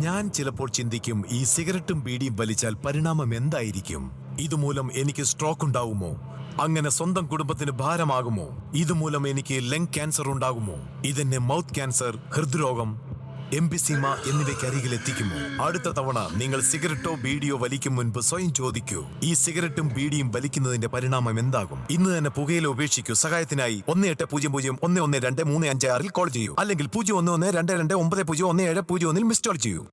ഞാൻ ചിലപ്പോൾ ചിന്തിക്കും, ഈ സിഗരറ്റും ബീഡിയും വലിച്ചാൽ പരിണാമം എന്തായിരിക്കും? ഇതുമൂലം എനിക്ക് സ്ട്രോക്ക് ഉണ്ടാവുമോ? അങ്ങനെ സ്വന്തം കുടുംബത്തിന് ഭാരമാകുമോ? ഇതുമൂലം എനിക്ക് ലങ് ക്യാൻസർ ഉണ്ടാകുമോ? ഇതെന്നെ മൗത്ത് ക്യാൻസർ, ഹൃദ്രോഗം, എംഫിസീമ എന്നിവയ്ക്കരികിൽ എത്തിക്കുമോ? അടുത്ത തവണ നിങ്ങൾ സിഗരറ്റോ ബീഡിയോ വലിക്കും മുൻപ് സ്വയം ചോദിക്കൂ, ഈ സിഗരറ്റും ബീഡിയും വലിക്കുന്നതിന്റെ പരിണാമം എന്താകും? ഇന്ന് തന്നെ പുകയില ഉപേക്ഷിക്കൂ. സഹായത്തിനായി 1800-112-356 കോൾ ചെയ്യൂ, അല്ലെങ്കിൽ 011229011701 മിസ് കോൾ ചെയ്യൂ.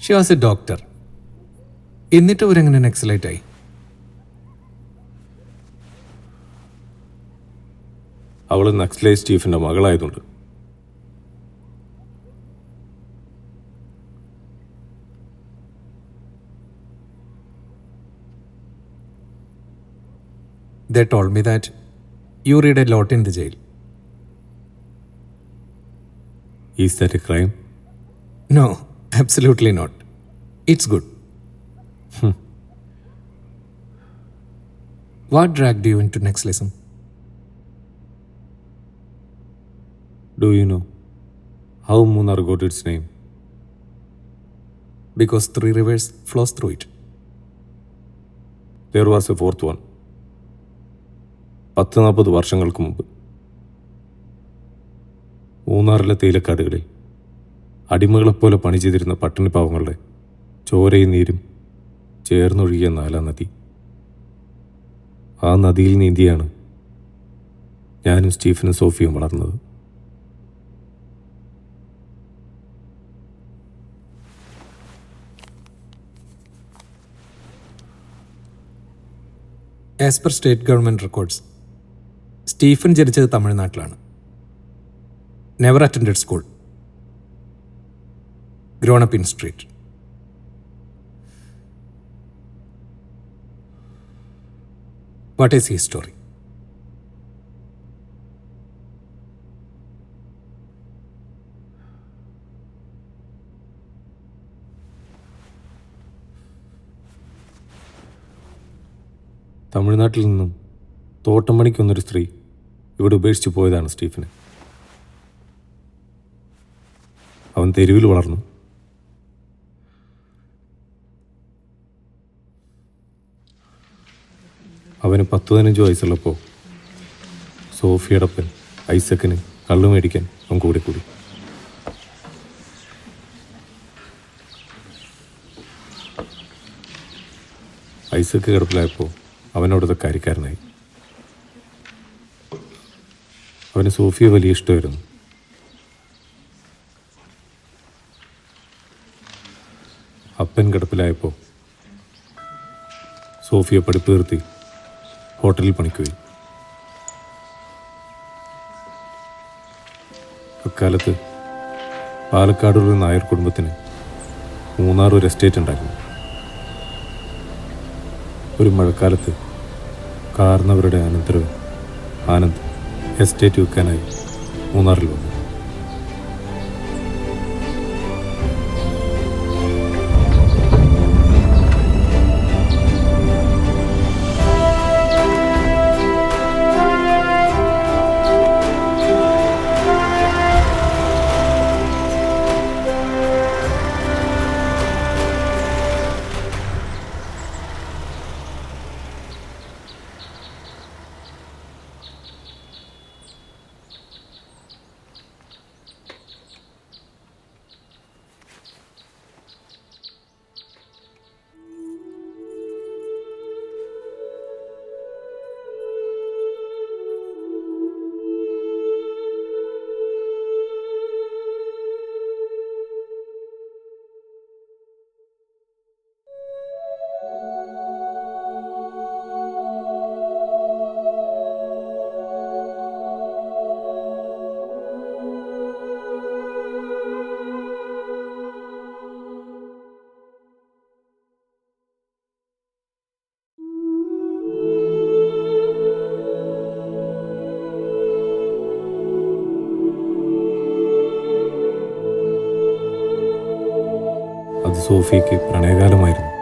She was A doctor. എന്നിട്ട് അവരെങ്ങനെ നെക്സലൈറ്റ് ആയി? അവൾ Naxalite സ്റ്റീഫിൻ്റെ മകളായതുകൊണ്ട്. They told me that you read a lot in the jail. Is that a crime? No, absolutely not. It's good. What dragged you into Nexalism? Do you know how Munnar got its name? Because three rivers flows through it. There was a fourth one. 10-40 വർഷങ്ങൾക്ക് മുമ്പ് മൂന്നാറിലെ തേയിലക്കാടുകളിൽ അടിമകളെപ്പോലെ പണി ചെയ്തിരുന്ന പട്ടിണിപ്പാവങ്ങളുടെ ചോരയും നീരും ചേർന്നൊഴുകിയ 4-ാം നദി. ആ നദിയിൽ നീന്തിയാണ് ഞാനും സ്റ്റീഫനും സോഫിയും വളർന്നത്. As per state government records, Stephen ജനിച്ചത് തമിഴ്നാട്ടിലാണ്. Never attended school. Grown up in street. What is he story? തമിഴ്നാട്ടിൽ നിന്നും തോട്ടം പണിക്കൊന്നൊരു സ്ത്രീ ഇവിടെ ഉപേക്ഷിച്ച് പോയതാണ് സ്റ്റീഫന്. അവൻ തെരുവിൽ വളർന്നു. അവന് 10-15 വയസ്സുള്ളപ്പോൾ സോഫിയടപ്പൻ ഐസക്കിന് കള്ളു മേടിക്കാൻ അവൻ കൂടെ കൂടി. ഐസക്ക് കിടപ്പിലായപ്പോൾ അവനവിടുത്തെ കാര്യക്കാരനായി. അവന് സോഫിയെ വലിയ ഇഷ്ടമായിരുന്നു. അപ്പൻ കിടപ്പിലായപ്പോൾ സോഫിയെ പഠിപ്പ് നിർത്തി ഹോട്ടലിൽ പണിക്കുപോയി. അക്കാലത്ത് പാലക്കാടുള്ള നായർ കുടുംബത്തിന് മൂന്നാർ ഒരു എസ്റ്റേറ്റ് ഉണ്ടായിരുന്നു. ഒരു മഴക്കാലത്ത് കാർന്നവരുടെ അനന്തരവൻ ആനന്ദ് എസ്റ്റേറ്റ് വിൽക്കാനായി മൂന്നാറിൽ വന്നു. അത് സോഫിയയ്ക്ക് പ്രണയകാലമായിരുന്നു.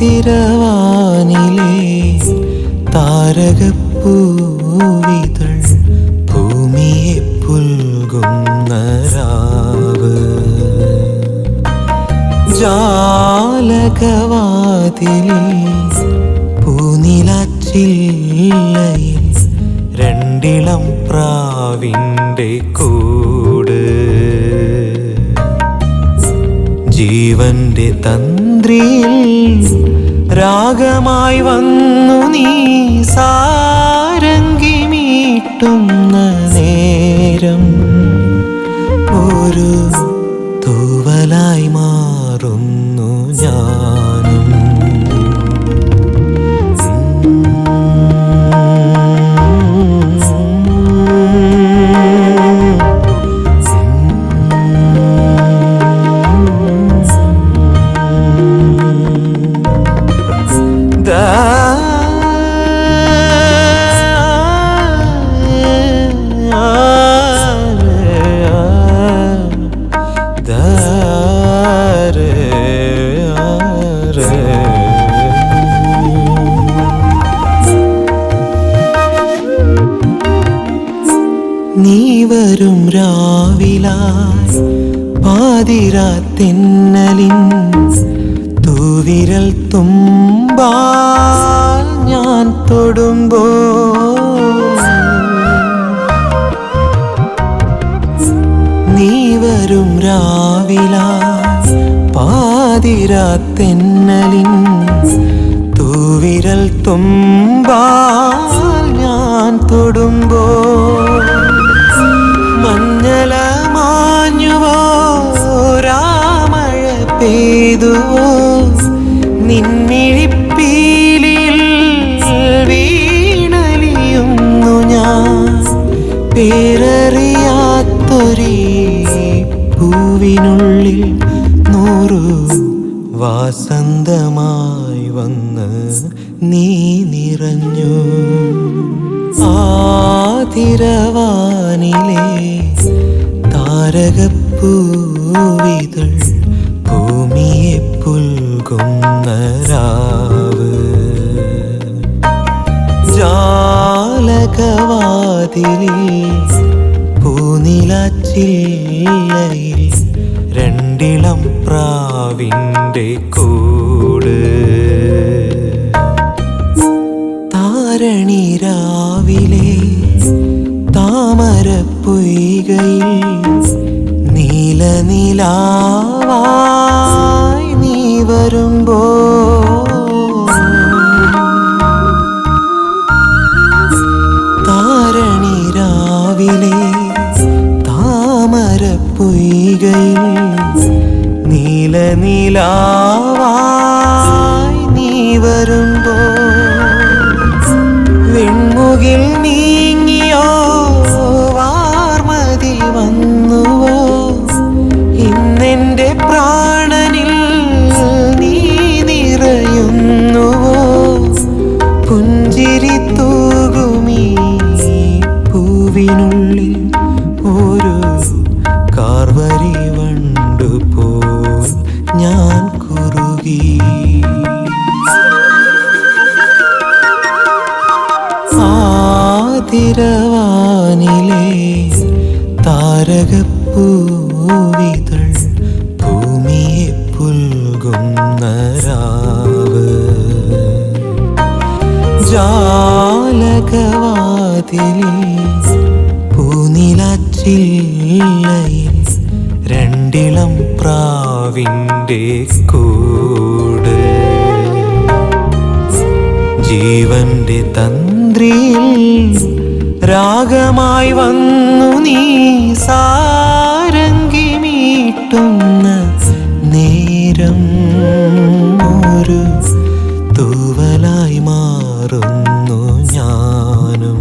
ആതിരവാനിലെ താരകപ്പൂവിതൾ ഭൂമിയെ പുൽകുന്ന രാവ് ജാലകവാതിലിൽ പൂനിലാച്ചില്ലയിൽ രണ്ടിളം പ്രാവിൻ്റെ കൂട് ജീവന്റെ തന്ത്രിയിൽ രാഗമായി വന്നു നീ സാരംഗി മീട്ടുന്ന നേരം ഒരു തൂവലായി മാറുന്നു ഞാനും. നീ വരും രാവിലായി പാതിരാത്തെന്നലിൻ തൂവിരൽ തുമ്പാൽ ഞാൻ തൊടുമ്പോൾ നീ വരും രാവിലായി പാതിരാത്തെന്നലിൻ തൂവിരൽ തുമ്പാൽ ഞാൻ തൊടുമ്പോൾ മഞ്ഞള മാഞ്ഞുവോ രാമഴ പെയ്തുവോ നിൻമിഴിപ്പീലിൽ വീണലിയുന്നു ഞാൻ പേരറിയാത്തൊരീ പൂവിനുള്ളിൽ നൂറു വാസന്തമായി വന്ന് നീ നിറഞ്ഞു. ആതിരവാനിലെ താരകപ്പൂവിതൾ ഭൂമിയെ പുൽകുന്ന രാവ് ജാലകവാതിലിൽ പൂനിലാച്ചില്ലയിൽ രണ്ടിളം പ്രാവിൻ്റെ കൂട് താരണി രാവിലെ താമരപ്പൊയ്കയിൽ നീലനിലാവായി നീ വരുമ്പോൾ താരണി രാവിലെ താമരപ്പൊയ്കയിൽ നീലനിലാവായി നീ വരുമ്പോൾ വെൺമുകിൽ നീങ്ങിയോ വാർമതി വന്നുവോ ഇന്നെൻ്റെ പ്രാണനിൽ നീ നിറയുന്നുവോ പുഞ്ചിരി തൂകുമീ പൂവിനുള്ളിൽ ഒരു കാർവരി വണ്ടുപോൽ ഞാൻ കുറുകി. ആതിരവാനിലെ താരകപ്പൂവിതൾ ഭൂമിയെ പുൽകുന്ന രാവ് ജാലകവാതിലിൽ പൂനിലാച്ചില്ലയിൽ രണ്ടിളം പ്രാവിൻ്റെ കൂട് ജീവന്റെ തന്ത്രിയിൽ രാഗമായി വന്നു നീ സാരംഗി മീട്ടുന്ന നേരം ഒരു തൂവലായി മാറുന്നു ഞാനും.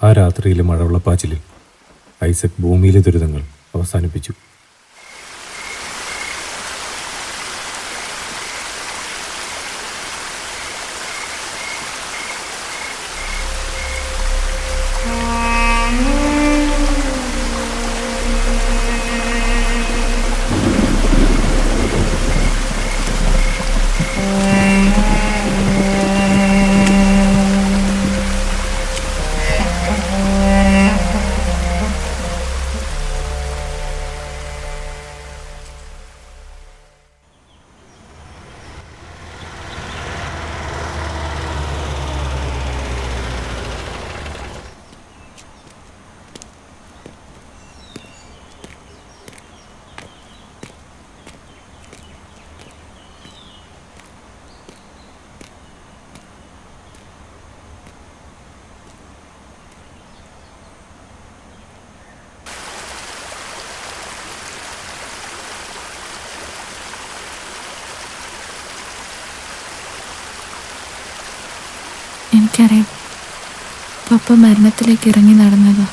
ആ രാത്രിയിലെ മഴവെള്ളപ്പാച്ചിലിൽ ഐസക് ഭൂമിയിലെ ദുരിതങ്ങൾ അവസാനിപ്പിച്ചു. എനിക്കറിയാം, പപ്പ മരണത്തിലേക്ക് ഇറങ്ങി നടന്നതാ.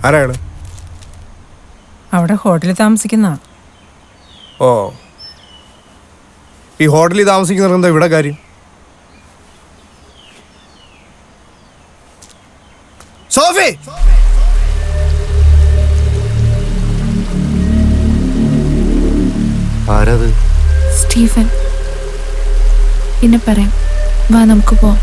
ആരാണ്? അവിടെ ഹോട്ടലിൽ താമസിക്കുന്ന. ഓ, ഈ ഹോട്ടലിൽ താമസിക്കുന്നവർ എന്താ ഇവിടെ കാര്യം? സോഫി, ആരത്? സ്റ്റീഫൻ. പിന്നെ പറയാം, വാ നമുക്ക് പോവാം.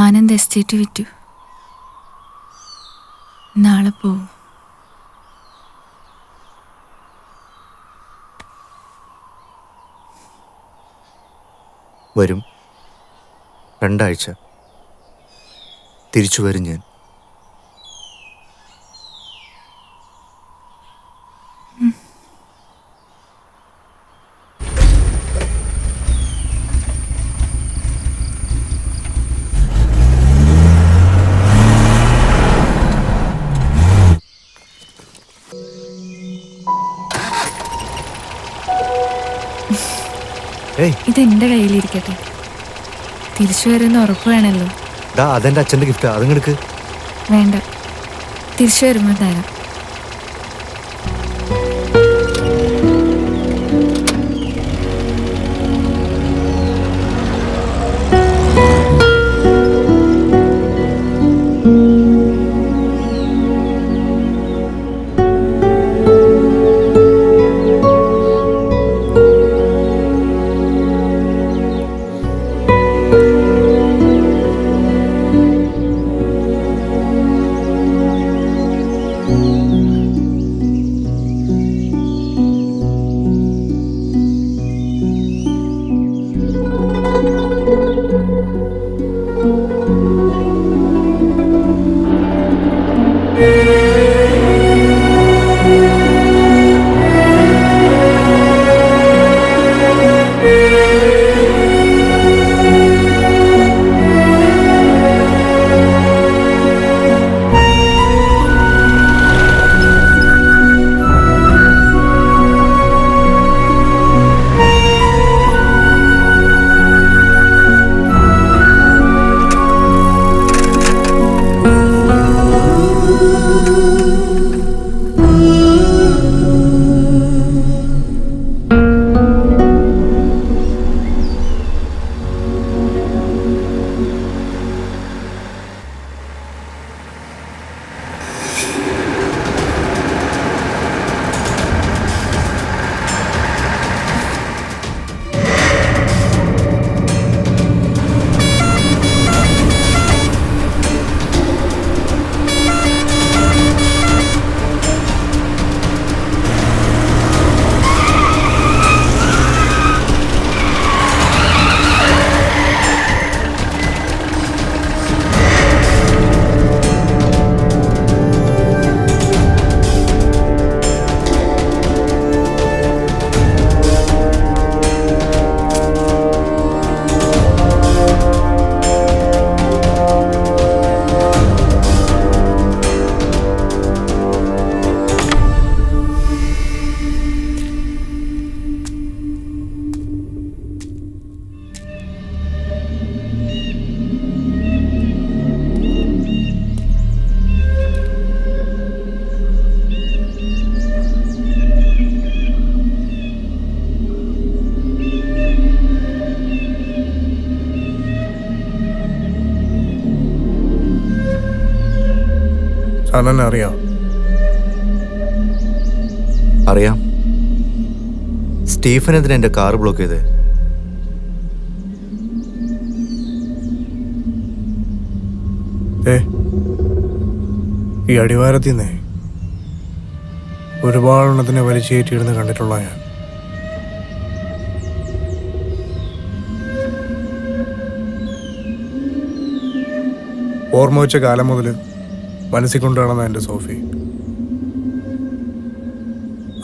ആനന്ദ് എസ്റ്റേറ്റ് വിറ്റു. നാളെ പോവും. വരും. 2 ആഴ്ച തിരിച്ചു വരും ഞാൻ. ഇതെന്റെ കയ്യിലിരിക്കട്ടെ. തിരിച്ചു വരുന്ന ഉറപ്പ് വേണല്ലോ. അതെന്റെ അച്ഛൻ്റെ ഗിഫ്റ്റാ, അതിങ്ങെടുക്ക്. വേണ്ട, തിരിച്ചു വരുമ്പോൾ തരാം. അന്നെ അറിയാം. അറിയാം. സ്റ്റീഫൻ എന്തിനാ എൻ്റെ കാർ ബ്ലോക്ക് ചെയ്തേ? ഈ അടിവാരത്തിൽ നിന്നേ ഒരുപാടെണ്ണത്തിനെ വലിച്ചേറ്റിയിരുന്ന് കണ്ടിട്ടുള്ള ഞാൻ. ഓർമ്മ വെച്ച കാലം മുതൽ മനസ്സിൽ കൊണ്ടു നടന്ന എൻ്റെ സോഫി.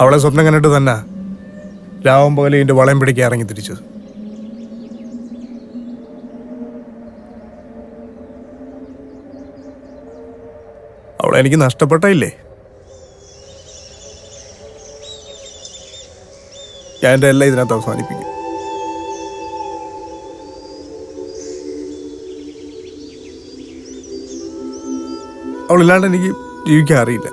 അവളെ സ്വപ്നം കണ്ടിട്ട് തന്നെ രാവും പോലെ എൻ്റെ വളയം പിടിക്കാൻ ഇറങ്ങി തിരിച്ചത്. അവളെ എനിക്ക് നഷ്ടപ്പെട്ടില്ലേ? ഞാൻ എൻ്റെ എല്ലാം ഇതിനകത്ത് അവസാനിപ്പിക്കും. അവളില്ലാണ്ട് എനിക്ക് ജീവിക്കാൻ അറിയില്ല.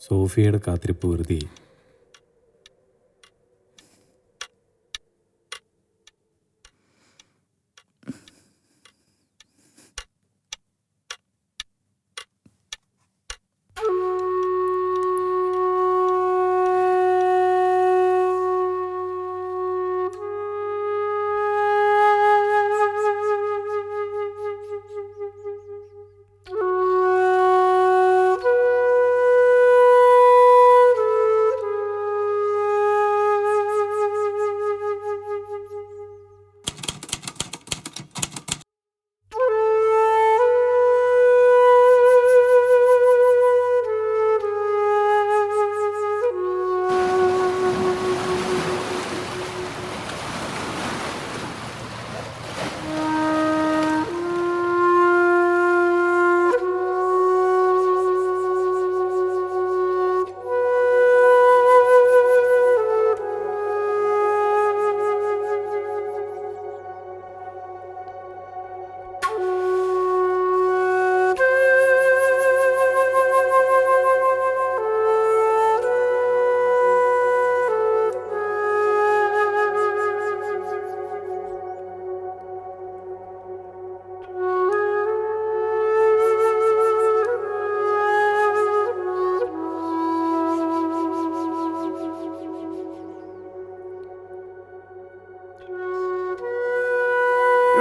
സോഫിയയുടെ കാത്തിരിപ്പ് വെറുതെ.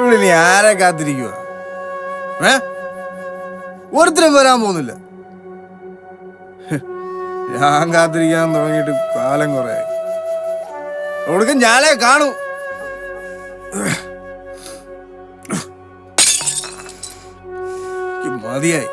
ഇവിടെ നീ ആരെ കാത്തിരിക്കുക? ഒരുത്തരും വരാൻ പോകുന്നില്ല. ഞാൻ കാത്തിരിക്കാൻ തുടങ്ങിയിട്ട് കാലം കുറയായി. ഒടുക്കം ഞാനേ കാണൂ. മതിയായി.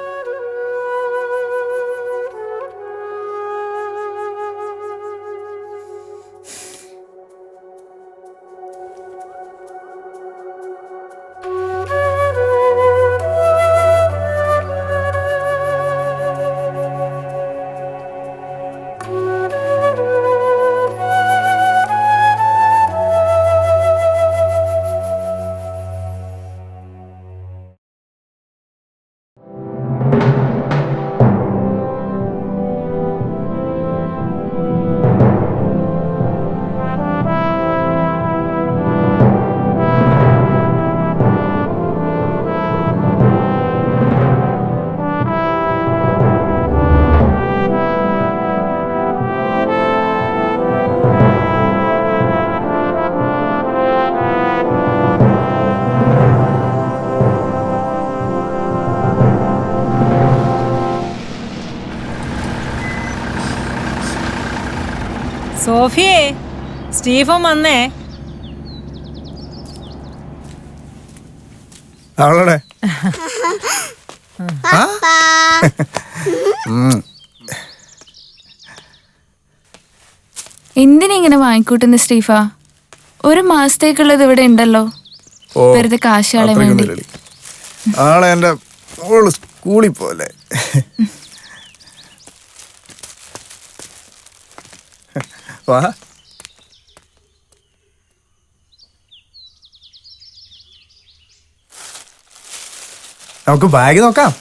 സോഫിയേ, സ്റ്റീഫൻ വന്നേ. അവളടെ എന്തിനിങ്ങനെ വാങ്ങിക്കൂട്ടുന്ന സ്റ്റീഫ? ഒരു മാസത്തേക്കുള്ളത് ഇവിടെ ഉണ്ടല്ലോ. വെറുതെ കാശാളെ വേണ്ടി. അത്രയ്ക്കൊന്നുമില്ലടി. ആളെ എൻ്റെ മോള് സ്കൂളിൽ പോലെ. വാ. നമുക്ക് ബാഗ് നോക്കാം.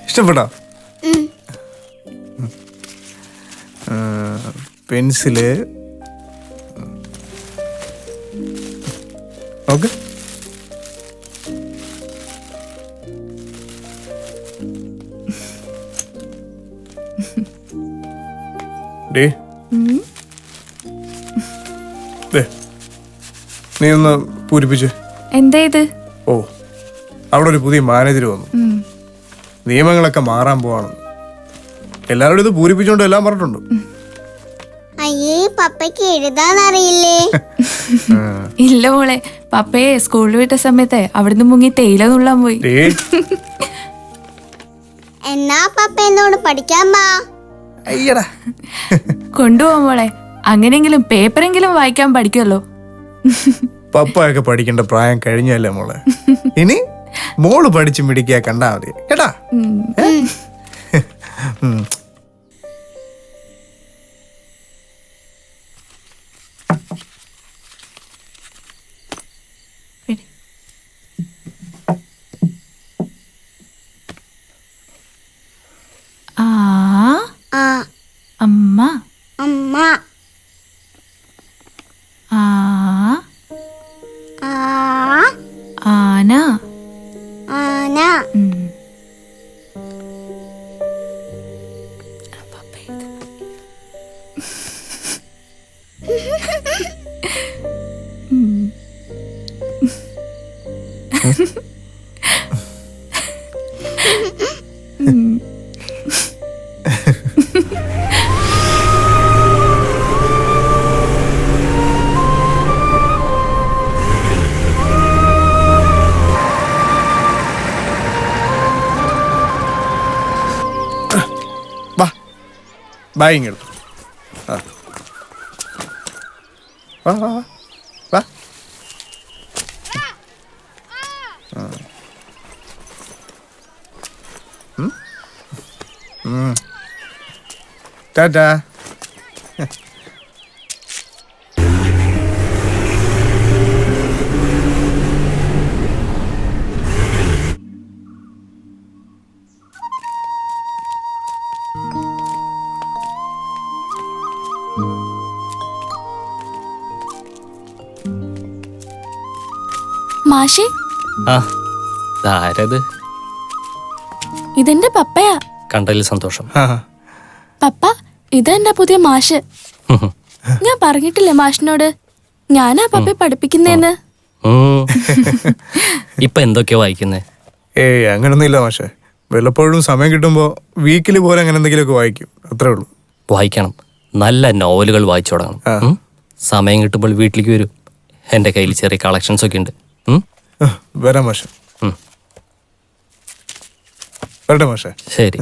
ഇഷ്ടപ്പെട്ടോ? Pencil okay. നീ ഒന്ന് പൂരിപ്പിച്ച്. എന്താ ഇത്? ഓ, അവിടെ ഒരു പുതിയ മാനേജർ വന്നു. നിയമങ്ങളൊക്കെ മാറാൻ പോവാണ്. എല്ലാവരോടും ഇത് പൂരിപ്പിച്ചോണ്ട് എല്ലാം പറഞ്ഞിട്ടുണ്ട്. അയ്യേ, പപ്പയ്ക്ക് എഴുതാൻ അറിയില്ലേ? ഇല്ല മോളെ, പപ്പയെ സ്കൂളിൽ വിട്ട സമയത്ത് അവിടുന്ന് മുങ്ങി തേയില നുള്ളാൻ പോയി. എന്നാ പപ്പ എന്നോട് പഠിക്കാൻ പാ. അയ്യടാ, കൊണ്ടുപോവാ മോളെ, അങ്ങനെയെങ്കിലും പേപ്പറെങ്കിലും വായിക്കാൻ പഠിക്കുമല്ലോ. പപ്പയൊക്കെ പഠിക്കേണ്ട പ്രായം കഴിഞ്ഞല്ലേ മോളെ. ഇനി മോള് പഠിച്ചു മിടിക്കുക കണ്ടാ മതി കേട്ടാ. അമ്മ അമ്മ ആ ആ ആന ആന ബായിങ് എടുത്തു. വാ വാ വാ. ടാറ്റാ. മാഷേ, ആരത്? ഇതെന്റെ പപ്പയാ. കണ്ടതിൽ സന്തോഷം. പപ്പ, ഇതെന്റെ പുതിയ മാഷ്. ഞാൻ പറഞ്ഞിട്ടില്ലേ മാഷിനോട് ഞാനാ പപ്പയെ പഠിപ്പിക്കുന്നേന്ന്? ഇപ്പൊ എന്തൊക്കെയാ വായിക്കുന്നേ? ഏയ് അങ്ങനൊന്നും ഇല്ല മാഷെ. വല്ലപ്പോഴും സമയം കിട്ടുമ്പോ വീക്കിലി പോലെ അങ്ങനെ എന്തെങ്കിലുമൊക്കെ വായിക്കും, അത്രേ ഉള്ളൂ. വായിക്കണം, നല്ല നോവലുകൾ വായിച്ചു തുടങ്ങണം. സമയം കിട്ടുമ്പോൾ വീട്ടിലേക്ക് വരും. എന്റെ കയ്യിൽ ചെറിയ കളക്ഷൻസ് ഒക്കെ ഉണ്ട്. വരാം മാഷെ. വരട്ടെ മാഷെ. ശരി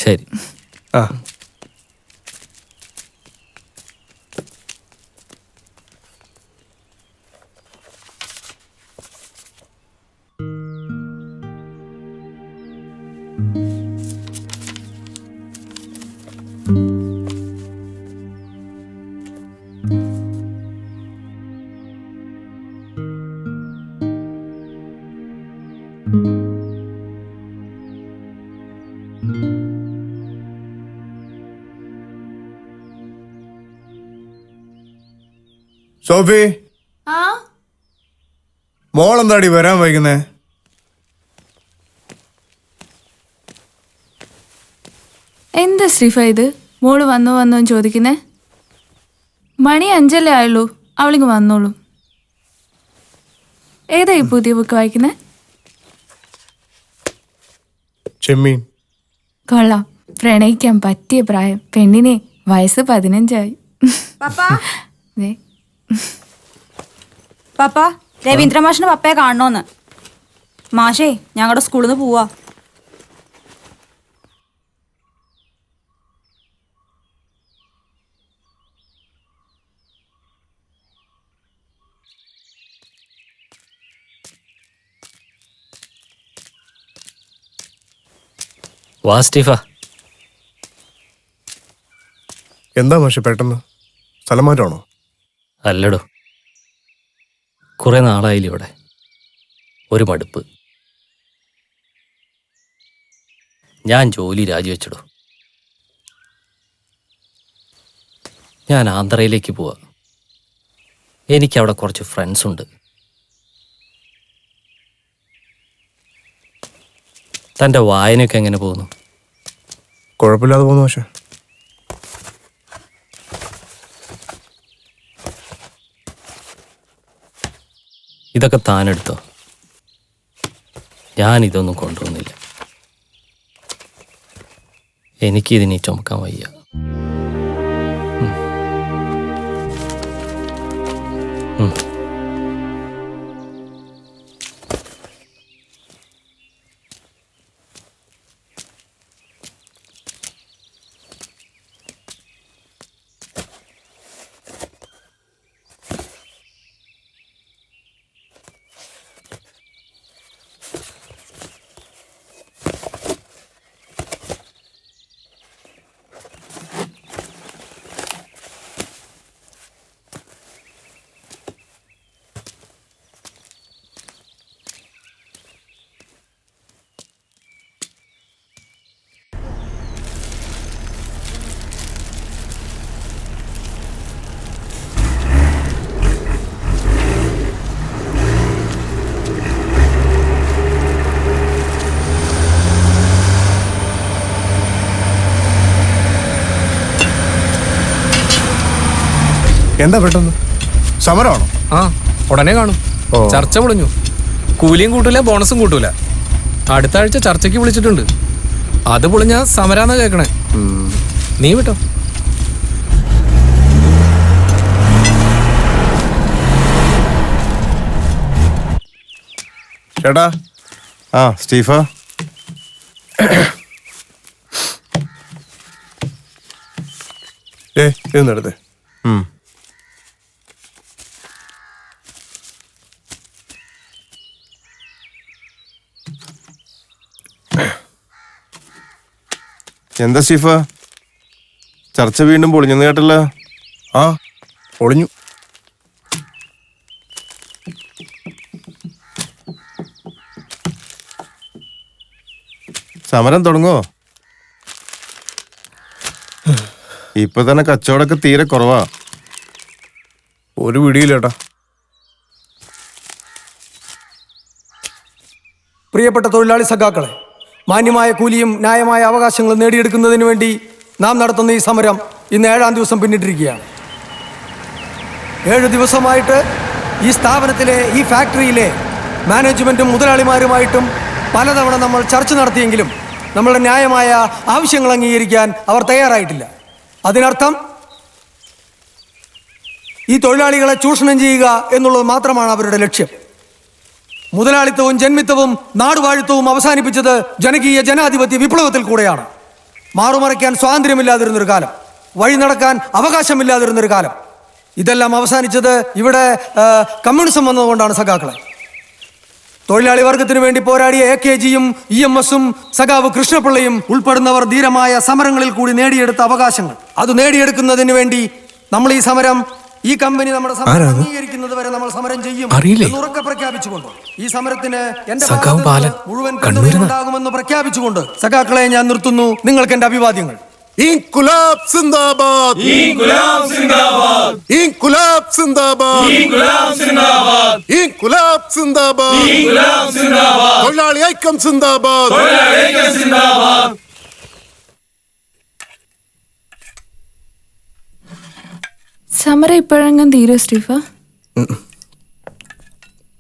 ശരി. ആ സോഫി, മോളെന്താടി വരാൻ വൈകുന്നേ? എന്താ ശ്രീഫ ഇത്? മോള് വന്നോ ചോദിക്കുന്നേ? മണി 5 ആയുള്ളൂ, അവളിങ്ങ് വന്നോളൂ. ഏതാ ഈ പുതിയ ബുക്ക് വായിക്കുന്നേ? ചെമ്മീൻ. കൊള്ളാം, പ്രണയിക്കാൻ പറ്റിയ പ്രായം. പെണ്ണിനെ വയസ്സ് 15 ആയി. പപ്പാ ദേ, പപ്പ രവീന്ദ്ര മാഷിന് പപ്പയെ കാണണോന്ന്. മാഷേ ഞങ്ങളുടെ സ്കൂളിൽ നിന്ന് പോവാ. വാ സ്റ്റീഫ. എന്താ മാഷെ പെട്ടെന്ന്? സ്ഥലം മാറ്റമാണോ? അല്ലടോ, കുറെ നാളായില്ല ഇവിടെ. ഒരു മടുപ്പ്. ഞാൻ ജോലി രാജിവെച്ചിടോ. ഞാൻ ആന്ധ്രയിലേക്ക് പോവാ. എനിക്കവിടെ കുറച്ച് ഫ്രണ്ട്സ് ഉണ്ട്. തൻ്റെ വായനയൊക്കെ എങ്ങനെ പോകുന്നു? കുഴപ്പമില്ലാതെ പോകുന്നു മാഷെ. ഇതൊക്കെ താനെടുത്തോ? ഞാനിതൊന്നും കൊണ്ടുവന്നില്ല. എനിക്കിതിനി ചുമക്കാൻ വയ്യ. എന്താ പെട്ടെന്ന്? സമരമാണോ? ആ, ഉടനെ കാണും. ചർച്ച പൊളിഞ്ഞു. കൂലിയും കൂട്ടൂല, ബോണസും കൂട്ടൂല. അടുത്ത ആഴ്ച ചർച്ചയ്ക്ക് വിളിച്ചിട്ടുണ്ട്. അത് പൊളിഞ്ഞാ സമരാന്നാ കേക്കണേ. നീ വിട്ടോ. ചേട്ടാ. ആ സ്റ്റീഫ, ഇതെടുത്തേ. എന്താ സ്റ്റീഫ, ചർച്ച വീണ്ടും പൊളിഞ്ഞെന്ന് കേട്ടല്ലോ. ആ, പൊളിഞ്ഞു. സമരം തുടങ്ങോ? ഇപ്പൊ തന്നെ കച്ചവടമൊക്കെ തീരെ കുറവാ. ഒരു പിടിയില്ല ചേട്ടാ. പ്രിയപ്പെട്ട തൊഴിലാളി സഖാക്കളെ, മാന്യമായ കൂലിയും ന്യായമായ അവകാശങ്ങളും നേടിയെടുക്കുന്നതിന് വേണ്ടി നാം നടത്തുന്ന ഈ സമരം ഇന്ന് 7-ാം ദിവസം പിന്നിട്ടിരിക്കുകയാണ്. 7 ദിവസമായിട്ട് ഈ സ്ഥാപനത്തിലെ, ഈ ഫാക്ടറിയിലെ മാനേജ്മെൻറ്റും മുതലാളിമാരുമായിട്ടും പലതവണ നമ്മൾ ചർച്ച നടത്തിയെങ്കിലും നമ്മളുടെ ന്യായമായ ആവശ്യങ്ങൾ അംഗീകരിക്കാൻ അവർ തയ്യാറായിട്ടില്ല. അതിനർത്ഥം ഈ തൊഴിലാളികളെ ചൂഷണം ചെയ്യുക എന്നുള്ളത് മാത്രമാണ് അവരുടെ ലക്ഷ്യം. മുതലാളിത്തവും ജന്മിത്തവും നാടുവാഴിത്തവും അവസാനിപ്പിച്ചത് ജനകീയ ജനാധിപത്യ വിപ്ലവത്തിൽ കൂടെയാണ്. മാറുമറയ്ക്കാൻ സ്വാതന്ത്ര്യമില്ലാതിരുന്നൊരു കാലം, വഴി നടക്കാൻ അവകാശമില്ലാതിരുന്നൊരു കാലം, ഇതെല്ലാം അവസാനിച്ചത് ഇവിടെ കമ്മ്യൂണിസം വന്നതുകൊണ്ടാണ് സഖാക്കളെ. തൊഴിലാളി വർഗത്തിന് വേണ്ടി പോരാടിയ AKGയും EMSഉം സഖാവ് കൃഷ്ണപിള്ളയും ഉൾപ്പെടുന്നവർ ധീരമായ സമരങ്ങളിൽ കൂടി നേടിയെടുത്ത അവകാശങ്ങൾ, അത് നേടിയെടുക്കുന്നതിന് വേണ്ടി നമ്മൾ ഈ സമരം, ഈ കമ്പനി നമ്മുടെ സമരം അംഗീകരിക്കുന്നത് വരെ നമ്മൾ സമരം ചെയ്യും എന്ന് ഉറക്കെ പ്രഖ്യാപിച്ചുകൊണ്ട് ഈ സമരത്തിന് എന്റെ മുഴുവൻ പിന്തുണയുണ്ടാകുമെന്ന് പ്രഖ്യാപിച്ചുകൊണ്ട് സഖാക്കളെ ഞാൻ നിർത്തുന്നു. നിങ്ങൾക്ക് എന്റെ അഭിവാദ്യങ്ങൾ. ഇൻകുലാബ് സിന്ദാബാദ്, ഇൻകുലാബ് സിന്ദാബാദ്, ഇൻകുലാബ് സിന്ദാബാദ്, ഇൻകുലാബ് സിന്ദാബാദ്, ഇൻകുലാബ് സിന്ദാബാദ്, ഇൻകുലാബ് സിന്ദാബാദ്, തൊഴിലാളി ഐക്യം സിന്ദാബാദ്, തൊഴിലാളി ഐക്യം സിന്ദാബാദ്. സമരം ഇപ്പോഴെങ്കിലും തീരോ സ്റ്റീഫ?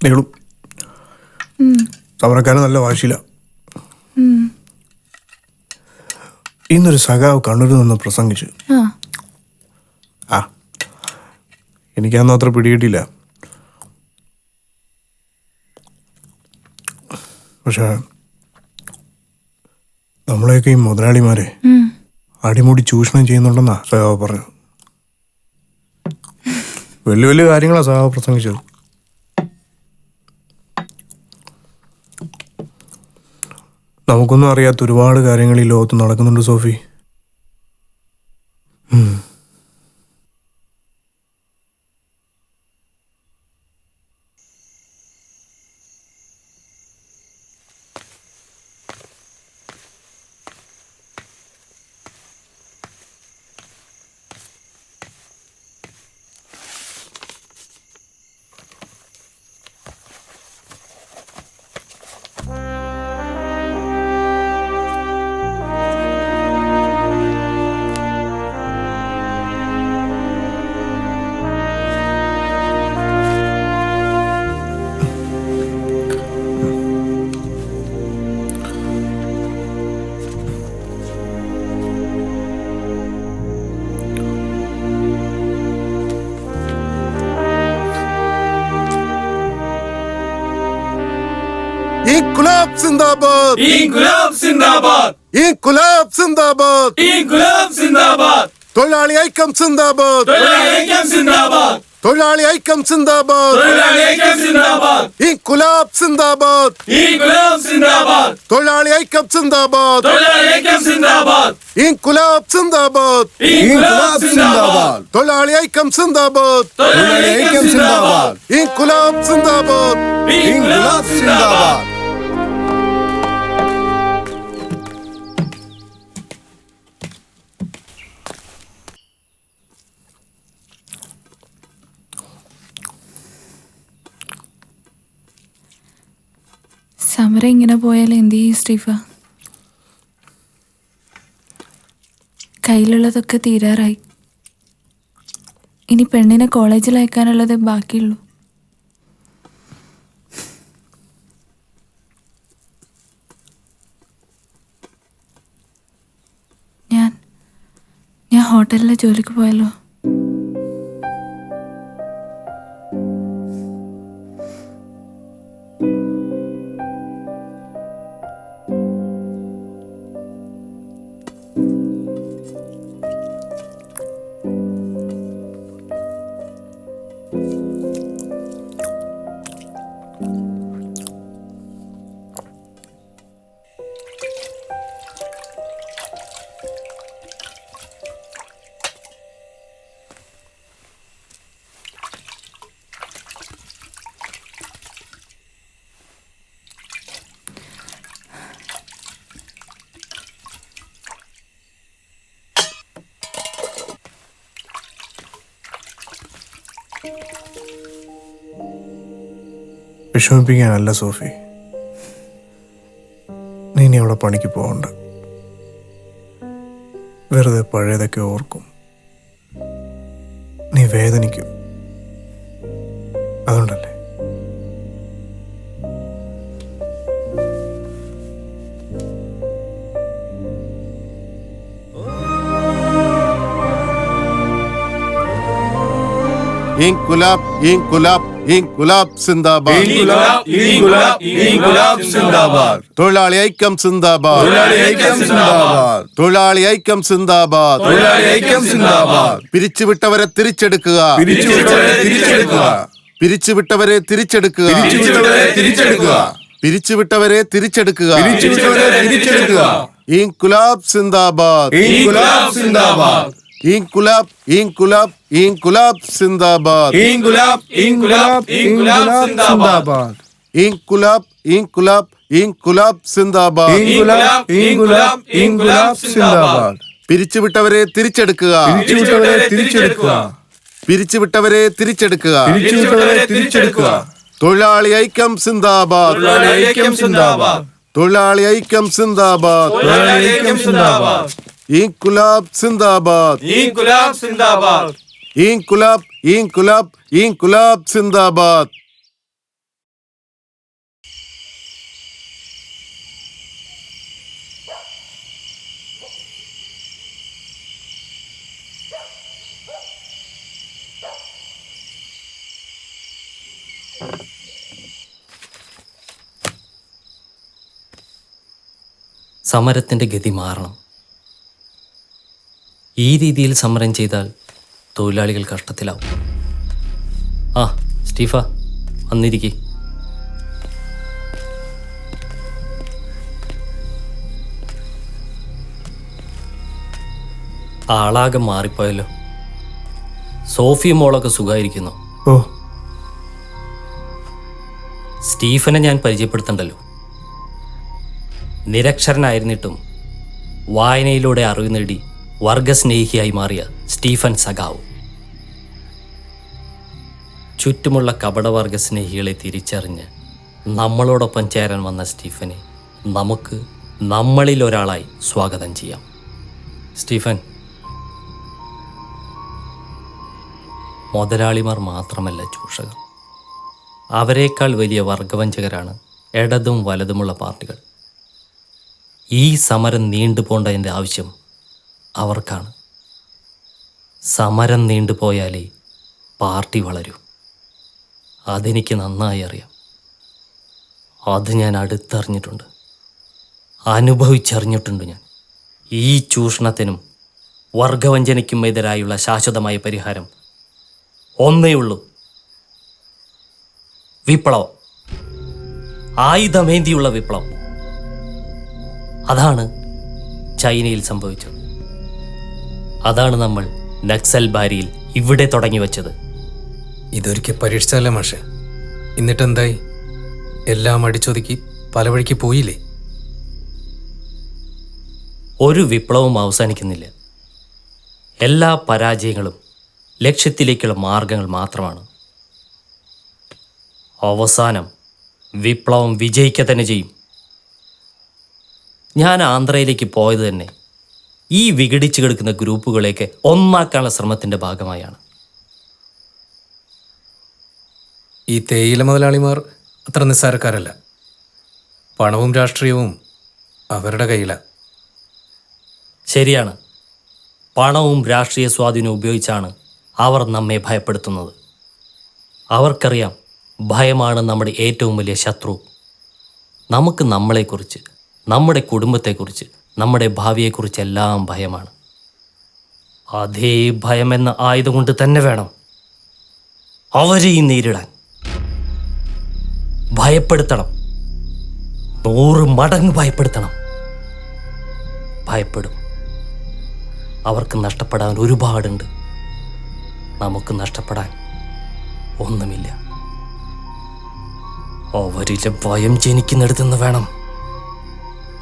നീളും. സമരക്കാരൻ നല്ല വാശിയില്ല. ഇന്നൊരു സഖാവ് കണ്ണൂരിൽ നിന്ന് പ്രസംഗിച്ചു. എനിക്കതൊന്നും അത്ര പിടികിട്ടില്ല. പക്ഷെ നമ്മളെയൊക്കെ ഈ മുതലാളിമാരെ അടിമുടി ചൂഷണം ചെയ്യുന്നുണ്ടെന്നാ സഹാബ് പറഞ്ഞു. വലിയ വലിയ കാര്യങ്ങളാണ് സഹാബ് പ്രസംഗിച്ചത്. നമുക്കൊന്നും അറിയാത്ത ഒരുപാട് കാര്യങ്ങൾ ഈ ലോകത്ത് നടക്കുന്നുണ്ട് Sophy. İnkılap zindabad! İnkılap zindabad! İnkılap zindabad! İnkılap zindabad! തൊഴിലാളി ഐക്യം zindabad! Tolali Ekem zindabad! തൊഴിലാളി ഐക്യം zindabad! Tolali Ekem zindabad! İnkılap zindabad! İnkılap zindabad! തൊഴിലാളി ഐക്യം zindabad! Tolali Ekem zindabad! İnkılap zindabad! İnkılap zindabad! തൊഴിലാളി ഐക്യം zindabad! Tolali Ekem zindabad! İnkılap zindabad! İnkılap zindabad! സമരം ഇങ്ങനെ പോയാൽ എന്ത് ചെയ്യും സ്റ്റീഫ? കയ്യിലുള്ളതൊക്കെ തീരാറായി. ഇനി പെണ്ണിനെ കോളേജിൽ അയക്കാനുള്ളത് ബാക്കിയുള്ളൂ. ഞാൻ ഹോട്ടലിലെ ജോലിക്ക് പോയല്ലോ. വിഷമിപ്പിക്കാനല്ല സോഫി, നീ ഇനി അവിടെ പണിക്ക് പോകണ്ട. വെറുതെ പഴയതൊക്കെ ഓർക്കും, നീ വേദനിക്കും. അതുകൊണ്ടല്ലേ. İnkılap, inkılap, inkılap zindabad! İnkılap, inkılap, inkılap zindabad! തൊഴിലാളി ഐക്യം zindabad! Tolali Ekem zindabad! തൊഴിലാളി ഐക്യം zindabad! Tolali Ekem zindabad! പിരിച്ചുവിട്ടവരെ തിരിച്ചെടുക്കുക! പിരിച്ചുവിട്ടവരെ തിരിച്ചെടുക്കുക! പിരിച്ചുവിട്ടവരെ തിരിച്ചെടുക്കുക! പിരിച്ചുവിട്ടവരെ തിരിച്ചെടുക്കുക! പിരിച്ചുവിട്ടവരെ തിരിച്ചെടുക്കുക! പിരിച്ചുവിട്ടവരെ തിരിച്ചെടുക്കുക! Inquilab സിന്ദാബാദ്! ഇൻകുലാബ് സിന്ദാബാദ്! ഇൻകുലാബ്, ഇൻകുലാബ്, ഇൻകുലാബ് സിന്ദാബാദ്! ഇൻകുലാബ്, ഇൻകുലാബ്, ഇൻകുലാബ് സിന്ദാബാദ്! ഇൻകുലാബ്, ഇൻകുലാബ്, ഇൻകുലാബ് സിന്ദാബാദ്! ഇൻകുലാബ്, ഇൻകുലാബ്, ഇൻകുലാബ് സിന്ദാബാദ്! പിരിച്ചുവിട്ടവരെ തിരിച്ചെടുക്കുക! പിരിച്ചുവിട്ടവരെ തിരിച്ചെടുക്കുക! പിരിച്ചുവിട്ടവരെ തിരിച്ചെടുക്കുക! പിരിച്ചുവിട്ടവരെ തിരിച്ചെടുക്കുക! തൊഴിലാളി ഐക്യം സിന്ദാബാദ്! തൊഴിലാളി ഐക്യം സിന്ദാബാദ്! തൊഴിലാളി ഐക്യം സിന്ദാബാദ്! തൊഴിലാളി ഐക്യം സിന്ദാബാദ്! ഇൻകുലാബ് സിന്ദാബാദ്! ഇൻകുലാബ് സിന്ദാബാദ്! ഇൻകുലാബ്, ഇൻകുലാബ്, ഇൻകുലാബ് സിന്ദാബാദ്! സമരത്തിൻ്റെ ഗതി മാറണം. ഈ രീതിയിൽ സമരം ചെയ്താൽ തൊഴിലാളികൾ കഷ്ടത്തിലാവും. ആ സ്റ്റീഫ, വന്നിരിക്കേ. ആളാകെ മാറിപ്പോയല്ലോ. സോഫിയ മോളൊക്കെ സുഖമായിരിക്കുന്നു. ഓ, സ്റ്റീഫനെ ഞാൻ പരിചയപ്പെടുത്തണ്ടല്ലോ. നിരക്ഷരനായിരുന്നിട്ടും വായനയിലൂടെ അറിവ് നേടി വർഗസ്നേഹിയായി മാറിയ സ്റ്റീഫൻ സഖാവ്. ചുറ്റുമുള്ള കപടവർഗ സ്നേഹികളെ തിരിച്ചറിഞ്ഞ് നമ്മളോടൊപ്പം ചേരാൻ വന്ന സ്റ്റീഫനെ നമുക്ക് നമ്മളിൽ ഒരാളായി സ്വാഗതം ചെയ്യാം. സ്റ്റീഫൻ, മുതലാളിമാർ മാത്രമല്ല ചൂഷകർ. അവരെക്കാൾ വലിയ വർഗവഞ്ചകരാണ് ഇടതും വലതുമുള്ള പാർട്ടികൾ. ഈ സമരം നീണ്ടുപോകേണ്ടതിൻ്റെ ആവശ്യം അവർക്കാണ്. സമരം നീണ്ടുപോയാലേ പാർട്ടി വളരൂ. അതെനിക്ക് നന്നായി അറിയാം. അത് ഞാൻ അടുത്തറിഞ്ഞിട്ടുണ്ട്, അനുഭവിച്ചറിഞ്ഞിട്ടുണ്ട്. ഞാൻ ഈ ചൂഷണത്തിനും വർഗവഞ്ചനയ്ക്കും എതിരായുള്ള ശാശ്വതമായ പരിഹാരം ഒന്നേ ഉള്ളൂ: വിപ്ലവം. ആയുധമേന്തിയുള്ള വിപ്ലവം. അതാണ് ചൈനയിൽ സംഭവിച്ചത്. അതാണ് നമ്മൾ നക്സൽ ബാരിയിൽ ഇവിടെ തുടങ്ങി വച്ചത്. ഇതൊരിക്കൽ പരീക്ഷിച്ചല്ലേ മാഷെ? എന്നിട്ടെന്തായി? എല്ലാം അടിച്ചൊതുക്കി പല വഴിക്ക് പോയില്ലേ? ഒരു വിപ്ലവവും അവസാനിക്കുന്നില്ല. എല്ലാ പരാജയങ്ങളും ലക്ഷ്യത്തിലേക്കുള്ള മാർഗങ്ങൾ മാത്രമാണ്. അവസാനം വിപ്ലവം വിജയിക്കുക തന്നെ ചെയ്യും. ഞാൻ ആന്ധ്രയിലേക്ക് പോയത് തന്നെ ഈ വിഘടിച്ചു കിടക്കുന്ന ഗ്രൂപ്പുകളെയൊക്കെ ഒന്നാക്കാനുള്ള ശ്രമത്തിൻ്റെ ഭാഗമായാണ്. ഈ തേയില മുതലാളിമാർ അത്ര നിസ്സാരക്കാരല്ല. പണവും രാഷ്ട്രീയവും അവരുടെ കയ്യിലാണ്. ശരിയാണ്. പണവും രാഷ്ട്രീയ സ്വാധീനവും ഉപയോഗിച്ചാണ് അവർ നമ്മെ ഭയപ്പെടുത്തുന്നത്. അവർക്കറിയാം ഭയമാണ് നമ്മുടെ ഏറ്റവും വലിയ ശത്രു. നമുക്ക് നമ്മളെക്കുറിച്ച്, നമ്മുടെ കുടുംബത്തെക്കുറിച്ച്, നമ്മുടെ ഭാവിയെക്കുറിച്ചെല്ലാം ഭയമാണ്. അതേ ഭയമെന്ന ആയുധം കൊണ്ട് തന്നെ വേണം അവരെയും നേരിടാൻ. ഭയപ്പെടുത്തണം, 100 മടങ്ങ് ഭയപ്പെടുത്തണം. ഭയപ്പെടും. അവർക്ക് നഷ്ടപ്പെടാൻ ഒരുപാടുണ്ട്. നമുക്ക് നഷ്ടപ്പെടാൻ ഒന്നുമില്ല. അവരിലെ ഭയം ജനിക്കുന്നിടത്തുനിന്ന് വേണം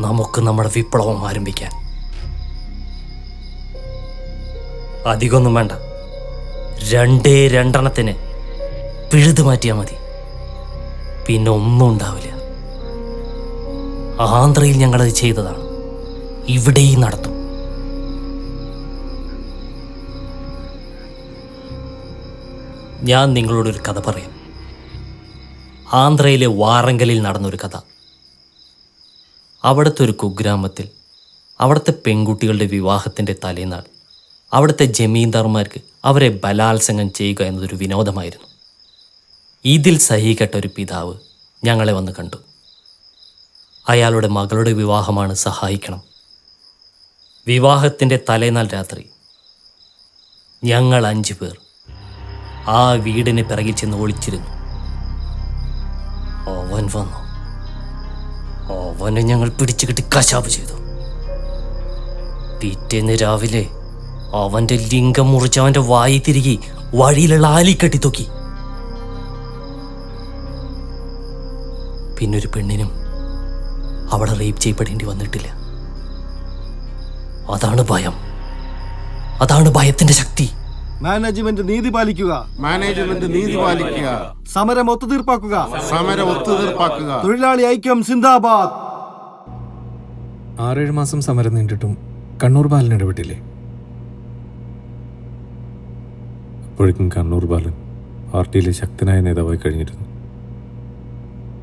നമുക്ക് നമ്മുടെ വിപ്ലവം ആരംഭിക്കാൻ. അധികമൊന്നും വേണ്ട. 2 പിഴുതു മാറ്റിയാൽ മതി. പിന്നെ ഒന്നും ഉണ്ടാവില്ല. ആന്ധ്രയിൽ ഞങ്ങളത് ചെയ്തതാണ്. ഇവിടെയും നടത്തും. ഞാൻ നിങ്ങളോടൊരു കഥ പറയാം. ആന്ധ്രയിലെ വാറങ്കലിൽ നടന്നൊരു കഥ. അവിടുത്തെ ഒരു കുഗ്രാമത്തിൽ അവിടുത്തെ പെൺകുട്ടികളുടെ വിവാഹത്തിൻ്റെ തലേനാൾ അവിടുത്തെ ജമീന്ദാർമാർക്ക് അവരെ ബലാത്സംഗം ചെയ്യുക എന്നതൊരു വിനോദമായിരുന്നു. ഇതിൽ സഹികെട്ട ഒരു പിതാവ് ഞങ്ങളെ വന്ന് കണ്ടു. അയാളുടെ മകളുടെ വിവാഹമാണ്, സഹായിക്കണം. വിവാഹത്തിൻ്റെ തലേനാൾ രാത്രി ഞങ്ങൾ 5 പേർ ആ വീടിന് പിറകിൽ ചെന്ന് ഒളിച്ചിരുന്നു. അവൻ വന്നു. അവനെ ഞങ്ങൾ പിടിച്ചു കെട്ടി കശാപ്പ് ചെയ്തു. പിറ്റേന്ന് രാവിലെ അവൻ്റെ ലിംഗം മുറിച്ച് അവൻ്റെ വായി തിരികെ വഴിയിലുള്ള ആലിക്കെട്ടി തൂക്കി. പിന്നൊരു പെണ്ണിനും അവിടെ റേപ്പ് ചെയ്യപ്പെടേണ്ടി വന്നിട്ടില്ല. അതാണ് ഭയം. അതാണ് ഭയത്തിന്റെ ശക്തി. മാനേജ്മെന്റ് നീതി പാലിക്കുക. സമരം ഒത്തുതീർപ്പാക്കുക. തൊഴിലാളി ഐക്യം സിന്ദാബാദ്. 6-7 മാസം സമരം നീണ്ടിട്ടും കണ്ണൂർ ബാലൻ ഇടപെട്ടില്ലേ? അപ്പോഴേക്കും കണ്ണൂർ ബാലൻ പാർട്ടിയിലെ ശക്തനായ നേതാവായി കഴിഞ്ഞിരുന്നു.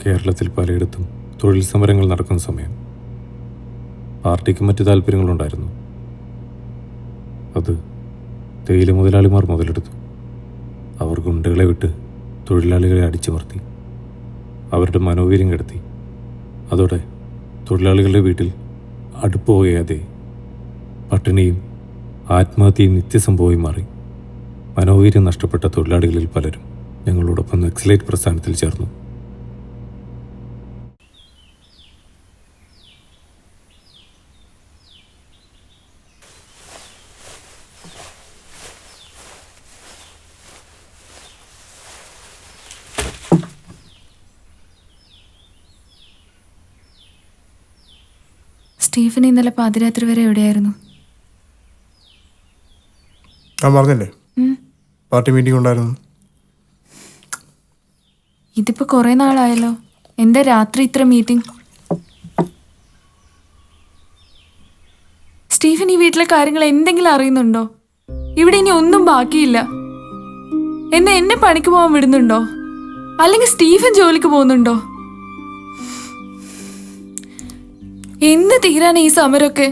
കേരളത്തിൽ പലയിടത്തും തൊഴിൽ സമരങ്ങൾ നടക്കുന്ന സമയം പാർട്ടിക്ക് മറ്റു താല്പര്യങ്ങളുണ്ടായിരുന്നു. അത് തേയില മുതലാളിമാർ മുതലെടുത്തു. അവർ ഗുണ്ടകളെ വിട്ട് തൊഴിലാളികളെ അടിച്ചമർത്തി, അവരുടെ മനോവീര്യം കെടുത്തി. അതോടെ തൊഴിലാളികളുടെ വീട്ടിൽ അടുപ്പ് പോയാതെ പട്ടിണിയും ആത്മഹത്യയും നിത്യസംഭവമായി മാറി. മനോവീര്യം നഷ്ടപ്പെട്ട തൊഴിലാളികളിൽ പലരും ഞങ്ങളോടൊപ്പം നക്സലൈറ്റ് പ്രസ്ഥാനത്തിൽ ചേർന്നു. സ്റ്റീഫൻ ഇന്നലെ പാതിരാത്രി വരെ എവിടെയായിരുന്നു? ഞാൻ പറഞ്ഞില്ലേ പാർട്ടി മീറ്റിംഗ് ഉണ്ടായിരുന്നു. ഇതിപ്പോ കുറെ നാളായല്ലോ. എന്താ രാത്രി ഇത്ര മീറ്റിംഗ്? സ്റ്റീഫൻ ഈ വീട്ടിലെ കാര്യങ്ങൾ എന്തെങ്കിലും അറിയുന്നുണ്ടോ? ഇവിടെ ഇനി ഒന്നും ബാക്കിയില്ല. എന്നെ പണിക്ക് പോകാൻ വിടുന്നുണ്ടോ? അല്ലെങ്കിൽ സ്റ്റീഫൻ ജോലിക്ക് പോകുന്നുണ്ടോ? എന്ന് തീരാൻ ഈ സമരമൊക്കെ?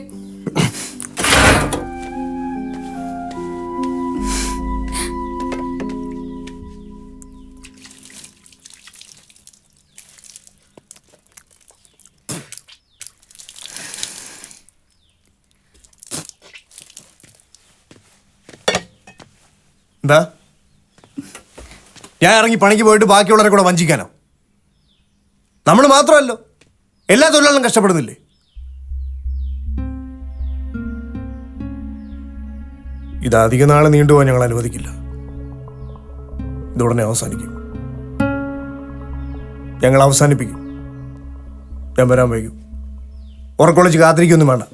എന്താ ഞാൻ ഇറങ്ങി പണിക്ക് പോയിട്ട് ബാക്കിയുള്ളവരെ കൂടെ വഞ്ചിക്കാനോ? നമ്മൾ മാത്രമല്ലോ, എല്ലാ തൊഴിലാളികളും കഷ്ടപ്പെടുന്നില്ലേ? ഇത് അധിക നാളെ നീണ്ടുപോകാൻ ഞങ്ങൾ അനുവദിക്കില്ല. ഇതുടനെ അവസാനിക്കും. ഞങ്ങൾ അവസാനിപ്പിക്കും. ഞാൻ വരാൻ വൈകും. ഉറക്കൊളിച്ച് കാത്തിരിക്കൊന്നും വേണ്ട.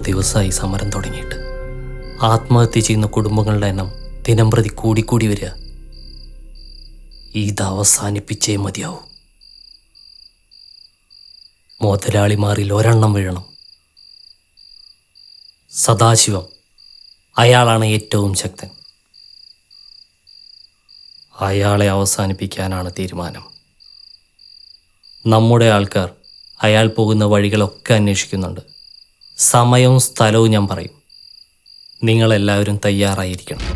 ദിവസമായി സമരം തുടങ്ങിയിട്ട്. ആത്മഹത്യ ചെയ്യുന്ന കുടുംബങ്ങളുടെ എണ്ണം ദിനംപ്രതി കൂടിക്കൂടി വരിക. ഇത് അവസാനിപ്പിച്ചേ മതിയാവൂ. മുതലാളിമാരിൽ ഒരെണ്ണം വീഴണം. സദാശിവം, അയാളാണ് ഏറ്റവും ശക്തൻ. അയാളെ അവസാനിപ്പിക്കാനാണ് തീരുമാനം. നമ്മുടെ ആൾക്കാർ അയാൾ പോകുന്ന വഴികളൊക്കെ അന്വേഷിക്കുന്നുണ്ട്. സമയവും സ്ഥലവും ഞാൻ പറയും. നിങ്ങളെല്ലാവരും തയ്യാറായിരിക്കണം.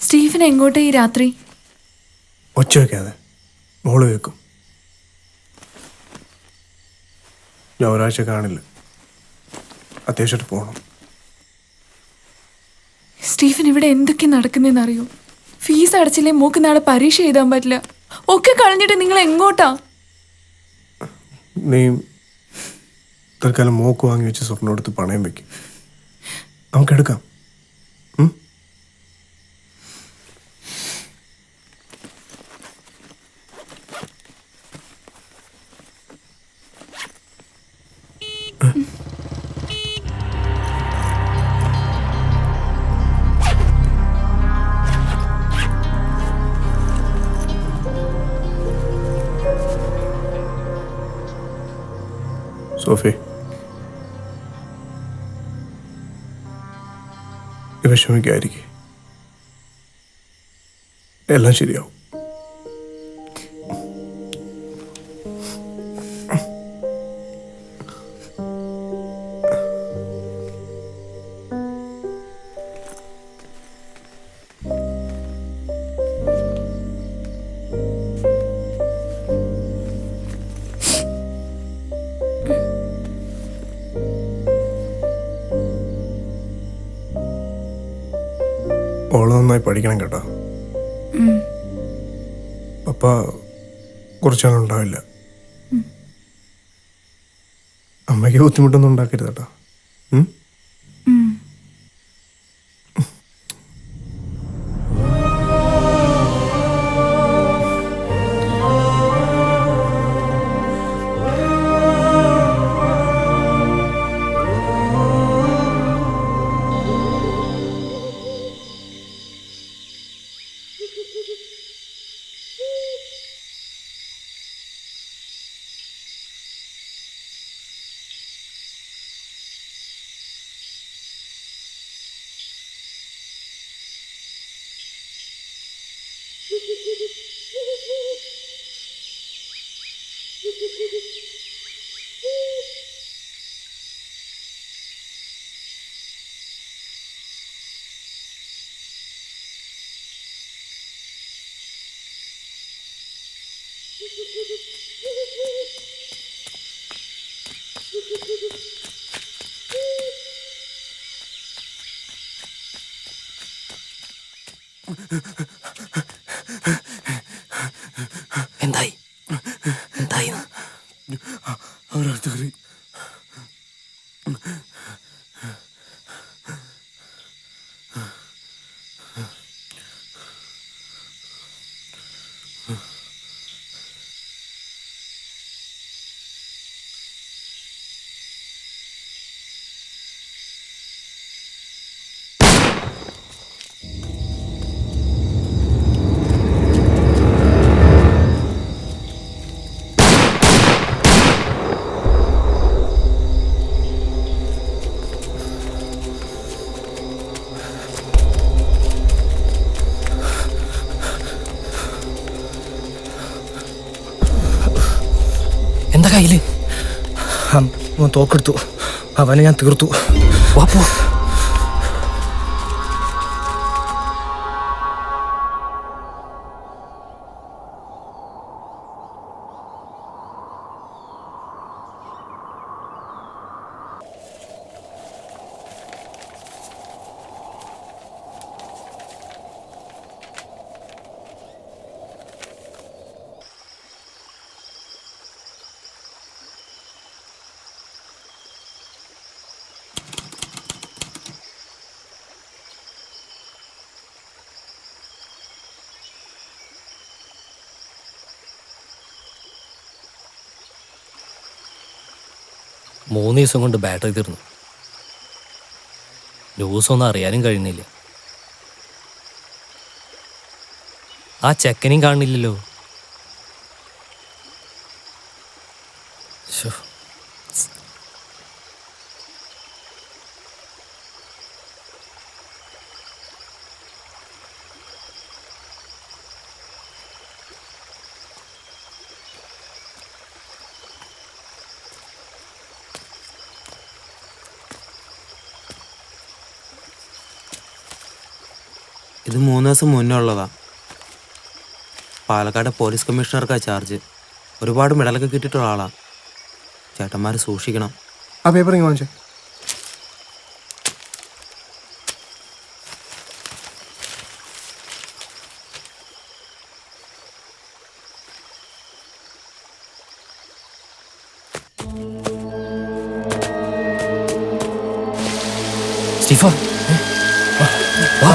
സ്റ്റീഫൻ എങ്ങോട്ടാ ഈ രാത്രി? ഒച്ച വയ്ക്കാതെ, മോള് കേൾക്കും. ഞാൻ ഒരാഴ്ച കാണില്ല. അത്യാവശ്യമായിട്ട് പോകണം. സ്റ്റീഫൻ ഇവിടെ എന്തൊക്കെ നടക്കുന്നതെന്ന് അറിയോ? ഫീസ് അടച്ചില്ലേ മോക്ക് നാളെ പരീക്ഷ എഴുതാൻ പറ്റില്ല. ഒക്കെ കളഞ്ഞിട്ട് നിങ്ങൾ എങ്ങോട്ടാ? നീ തൽക്കാലം മോക്ക് വാങ്ങി വെച്ച് സ്വർണ്ണം എടുത്ത് പണയം വെക്കും. നമുക്കെടുക്കാം. സോഫി, വിഷമിക്കായിരിക്കും, എല്ലാം ശരിയാവും. ഓള് നന്നായി പഠിക്കണം കേട്ടോ. പപ്പ കുറച്ചാളുണ്ടാവില്ല. അമ്മയ്ക്ക് ബുദ്ധിമുട്ടൊന്നും ഉണ്ടാക്കരുത് കേട്ടോ. എന്തായി എന്തായി അവരടുത്ത് കയറി. എന്താ കയ്യില്? തോക്കെടുത്തു, അവനെ ഞാൻ തീർത്തു. വാപ്പോ മൂന്ന് ദിവസം കൊണ്ട് ബാറ്ററി തീർന്നു. ന്യൂസൊന്നും അറിയാനും കഴിയുന്നില്ല. ആ ചെക്കനെയും കാണുന്നില്ലല്ലോ. ശോ. ഇത് 3 ദിവസം മുന്നേ ഉള്ളതാ. പാലക്കാട് പോലീസ് കമ്മീഷണർക്കാ ചാർജ്. ഒരുപാട് മെഡലൊക്കെ കിട്ടിയിട്ടുള്ള ആളാ. ചേട്ടന്മാർ സൂക്ഷിക്കണം. ആ പേപ്പർ ഇങ്ങനെ വാങ്ങിച്ചേ. സ്റ്റീഫ വാ.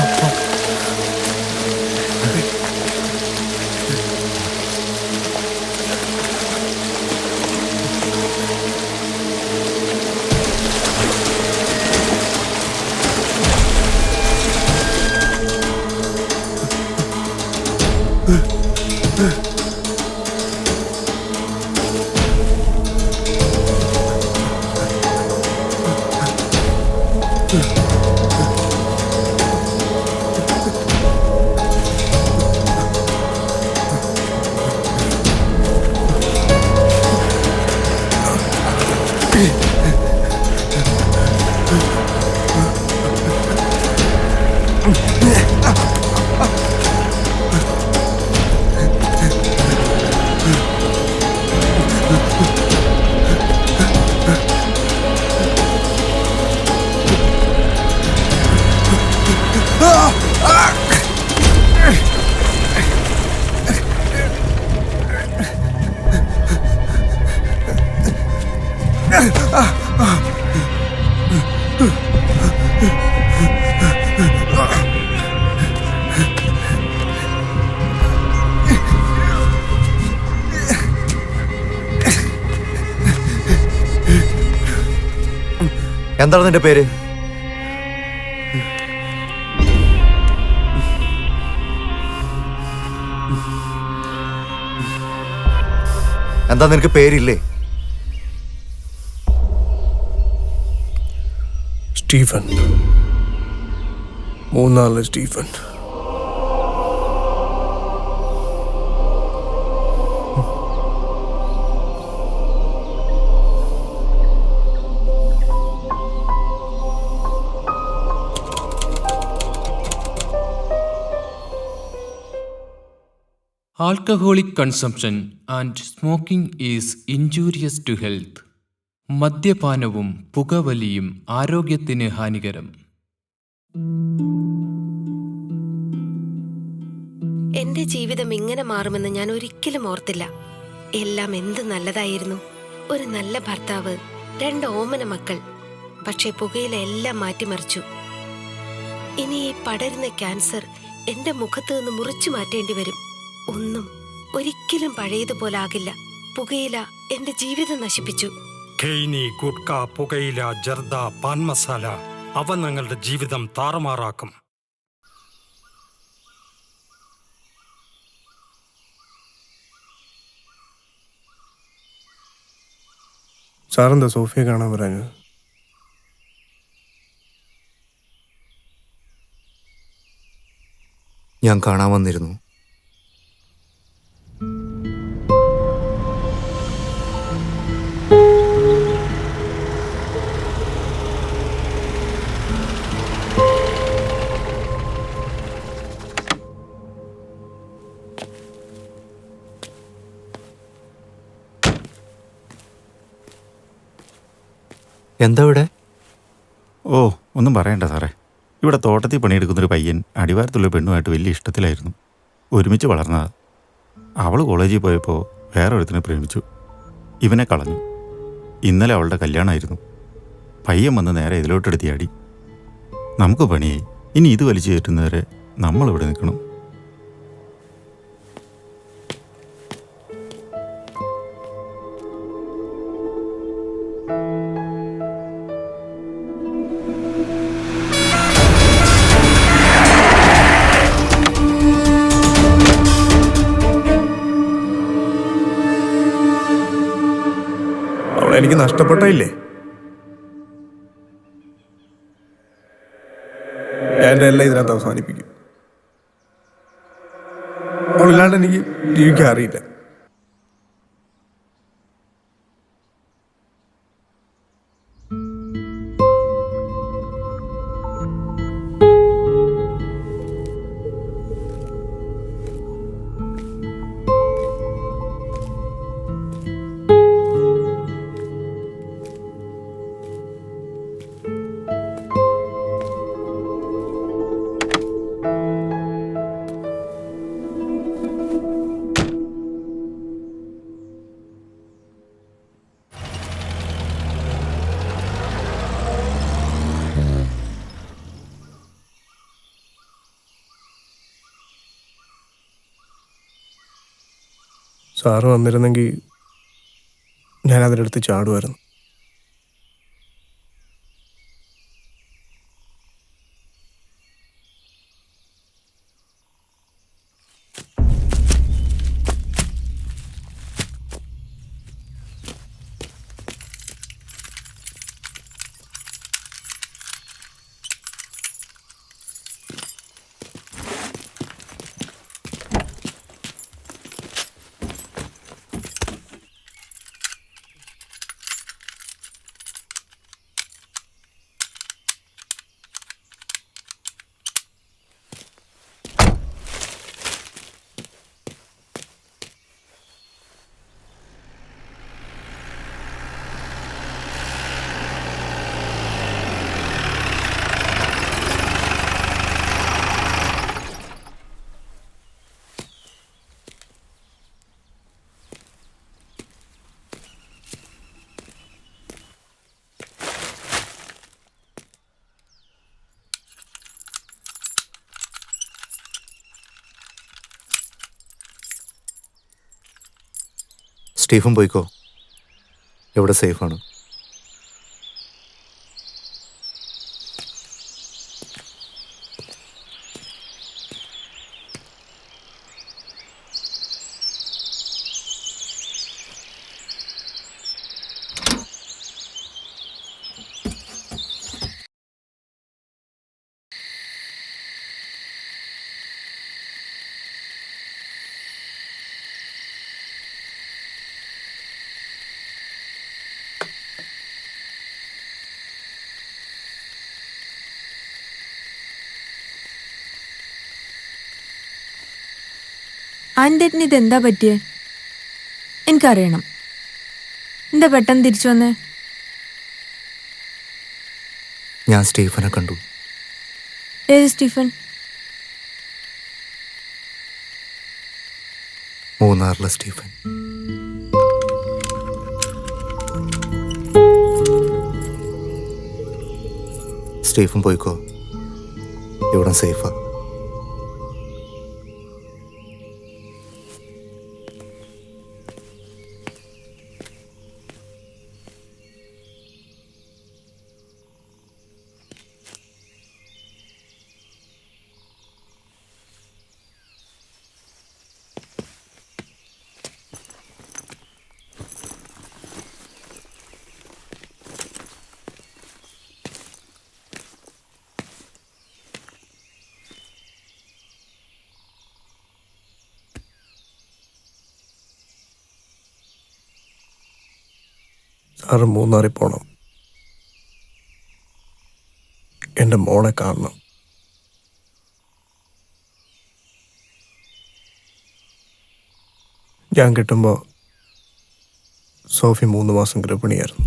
എന്താണ് നിന്റെ പേര്? എന്താ നിനക്ക് പേരില്ലേ? Stephen. 3 Stephen. Alcoholic consumption and smoking is injurious to health. മദ്യപാനവും പുകവലിയും ആരോഗ്യത്തിന് ഹാനികരം. എന്റെ ജീവിതം ഇങ്ങനെ മാറുമെന്ന് ഞാൻ ഒരിക്കലും ഓർത്തില്ല. എല്ലാം എന്ത് നല്ലതായിരുന്നു. ഒരു നല്ല ഭർത്താവ്, 2 ഓമന മക്കൾ. പക്ഷെ പുകയില എല്ലാം മാറ്റിമറിച്ചു. ഇനി ഈ പടരുന്ന ക്യാൻസർ എന്റെ മുഖത്ത് നിന്ന് മുറിച്ചു മാറ്റേണ്ടി വരും. ഒന്നും ഒരിക്കലും പഴയതുപോലെ ആകില്ല. പുകയില എന്റെ ജീവിതം നശിപ്പിച്ചു. ഖെയ്നി, ഗുഡ്ക, പുകയില, ജർദ, പാൻ മസാല അവ ഞങ്ങളുടെ ജീവിതം താറുമാറാക്കും. സാറെന്താ സോഫിയെ കാണാൻ പറഞ്ഞത്? ഞാൻ കാണാൻ വന്നിരുന്നു. എന്താ ഇവിടെ? ഓ, ഒന്നും പറയണ്ട സാറേ. ഇവിടെ തോട്ടത്തിൽ പണിയെടുക്കുന്നൊരു പയ്യൻ അടിവാരത്തുള്ള പെണ്ണുമായിട്ട് വലിയ ഇഷ്ടത്തിലായിരുന്നു. ഒരുമിച്ച് വളർന്നതാ. അവൾ കോളേജിൽ പോയപ്പോൾ വേറൊരുത്തിനെ പ്രേമിച്ചു. ഇവനെ കളഞ്ഞു. ഇന്നലെ അവളുടെ കല്യാണമായിരുന്നു. പയ്യൻ വന്ന് നേരെ ഇതിലോട്ടെടുത്തിയാടി. നമുക്ക് പണിയായി. ഇനി ഇത് വലിച്ചു കയറ്റുന്നവരെ നമ്മളിവിടെ നിൽക്കണം. എനിക്ക് നഷ്ടപ്പെട്ടില്ലേ? ഞാൻ എല്ലാം ഇതിനകത്ത് അവസാനിപ്പിക്കും. അവളില്ലാണ്ട് എനിക്ക് ജീവിക്കാൻ അറിയില്ല. സാറ് വന്നിരുന്നെങ്കിൽ ഞാൻ അതിനടുത്ത് ചാടുമായിരുന്നു. സ്റ്റീഫൻ പോയിക്കോ, ഇവിടെ സേഫാണ്. ആൻറ്റേറ്റിന് ഇതെന്താ പറ്റിയേ? എനിക്കറിയണം. എന്താ പെട്ടെന്ന് തിരിച്ചു വന്നേ? ഞാൻ സ്റ്റീഫനെ കണ്ടു. ഏത് സ്റ്റീഫൻ? മൂന്നാറിലെ സ്റ്റീഫൻ. സ്റ്റീഫൻ പോയിക്കോ, ഇവിടെ സേഫാ. സാറ് മൂന്നാറിൽ പോകണം. എൻ്റെ മോളെ കാണണം. ഞാൻ കിട്ടുമ്പോൾ സോഫി 3 മാസം ഗർഭിണിയായിരുന്നു.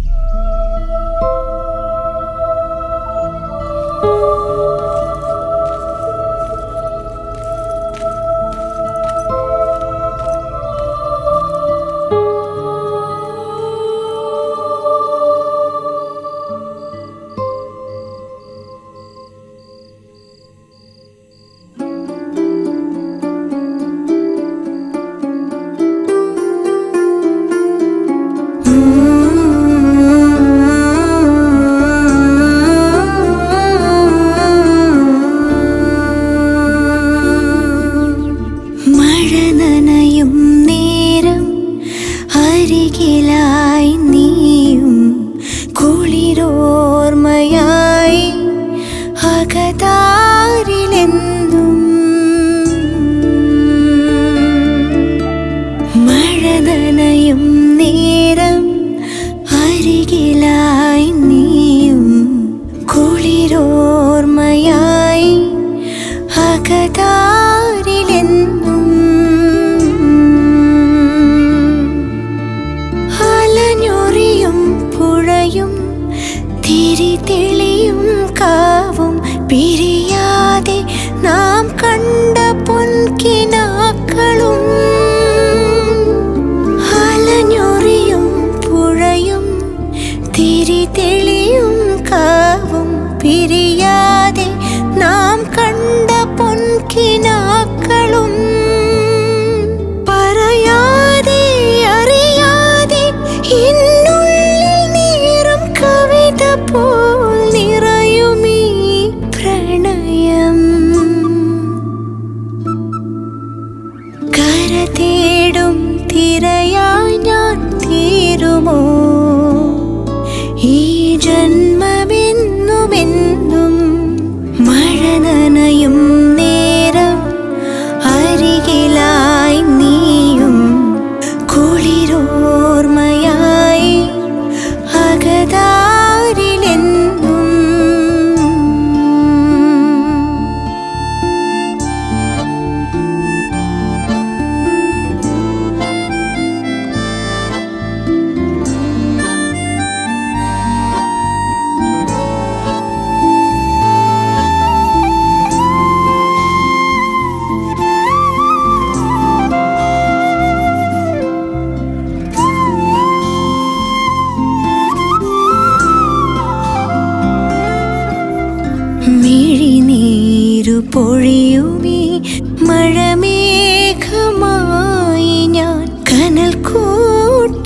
പൊഴിയുമീ മഴമേഘമായി ഞാൻ കനൽ കൂട്ടി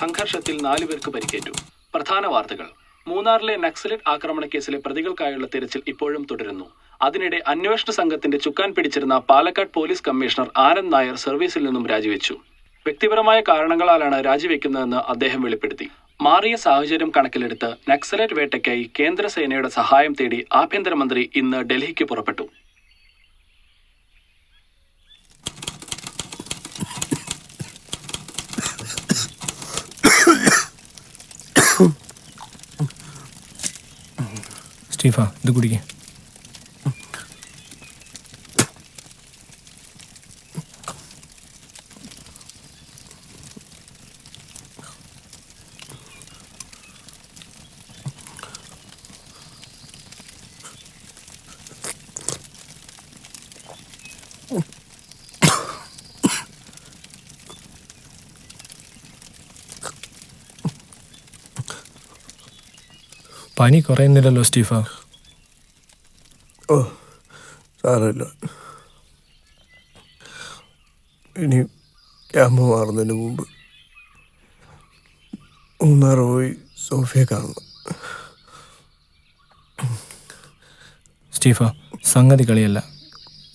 സംഘർഷത്തിൽ 4 പേർക്ക് പരിക്കേറ്റു. പ്രധാന വാർത്തകൾ. മൂന്നാറിലെ നക്സലൈറ്റ് ആക്രമണ കേസിലെ പ്രതികൾക്കായുള്ള തിരച്ചിൽ ഇപ്പോഴും തുടരുന്നു. അതിനിടെ അന്വേഷണ സംഘത്തിന്റെ ചുക്കാൻ പിടിച്ചിരുന്ന പാലക്കാട് പോലീസ് കമ്മീഷണർ ആനന്ദ് നായർ സർവീസിൽ നിന്നും രാജിവെച്ചു. വ്യക്തിപരമായ കാരണങ്ങളാലാണ് രാജിവെക്കുന്നതെന്ന് അദ്ദേഹം വെളിപ്പെടുത്തി. മാറിയ സാഹചര്യം കണക്കിലെടുത്ത് നക്സലൈറ്റ് വേട്ടയ്ക്കായി കേന്ദ്രസേനയുടെ സഹായം തേടി ആഭ്യന്തരമന്ത്രി ഇന്ന് ഡൽഹിക്ക് പുറപ്പെട്ടു. സ്റ്റീഫ, ഇത് കുടിക്കേ. പനി കുറയുന്നില്ലല്ലോ സ്റ്റീഫ. ഓ, സാരമില്ല. ഇനി ക്യാമ്പ് മാറുന്നതിന് മുമ്പ് മൂന്നാർ പോയി സോഫിയെ കാണണം. സ്റ്റീഫ, സംഗതി കളിയല്ല.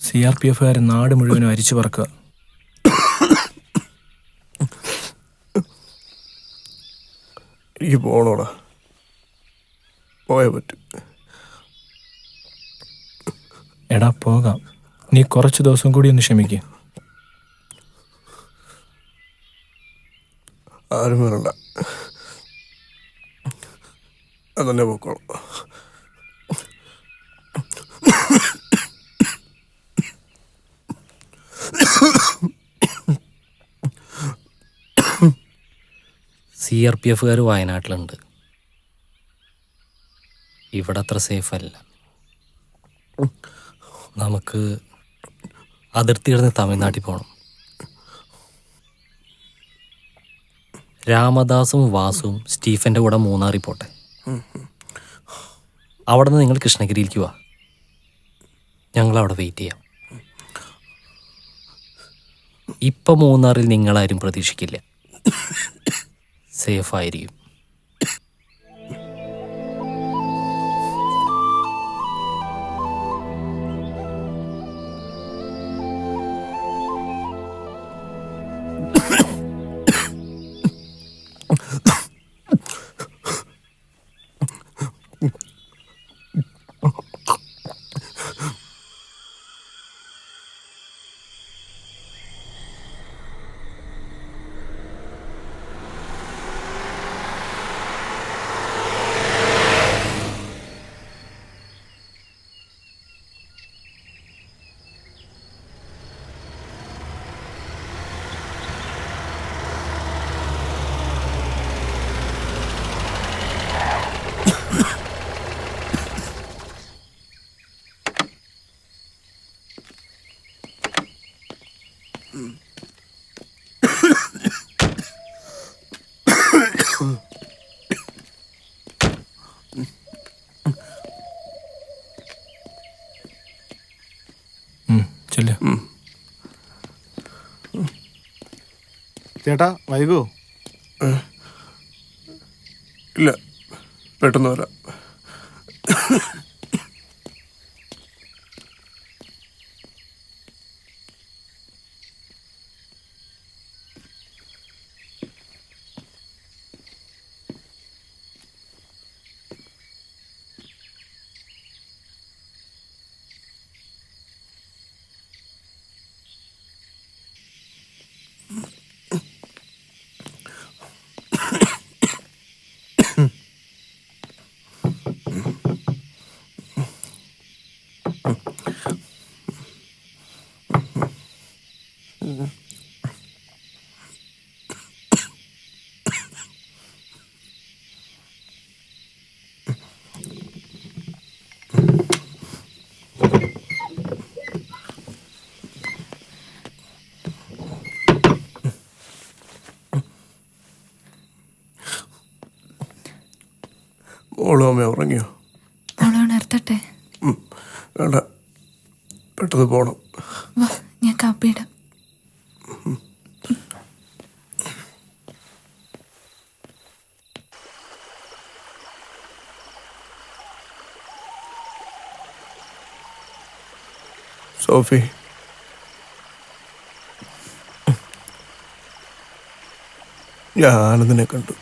CRPF നാട് മുഴുവനും അരിച്ചു പറക്കുക. എനിക്ക് പോണോടാ, പോയേ പറ്റും. എടാ പോകാം, നീ കുറച്ച് ദിവസം കൂടി ഒന്ന് ക്ഷമിക്കുക. ആരും വരണ്ട, അതന്നെ പോക്കോളാം. CRPF വയനാട്ടിലുണ്ട്. ഇവിടെ അത്ര സേഫ് അല്ല. നമുക്ക് അതിർത്തി കിടന്ന് തമിഴ്നാട്ടിൽ പോകണം. രാമദാസും വാസുവും സ്റ്റീഫൻ്റെ കൂടെ മൂന്നാറിൽ പോട്ടെ. അവിടെ നിന്ന് നിങ്ങൾ കൃഷ്ണഗിരിയിലേക്ക് വാ. ഞങ്ങളവിടെ വെയിറ്റ് ചെയ്യാം. ഇപ്പം മൂന്നാറിൽ നിങ്ങളാരും പ്രതീക്ഷിക്കില്ല. സേഫായിരിക്കും. ചേട്ടാ വൈകോ? ഇല്ല, പെട്ടെന്ന് വരാം. ഓളോമ ഉറങ്ങിയോ? ഉണർത്തട്ടെ. വേണ്ട, പെട്ടെന്ന് പോണം. ഞാൻ കാപ്പിയിടാം. സോഫി, ഞാനതിനെ കണ്ടു.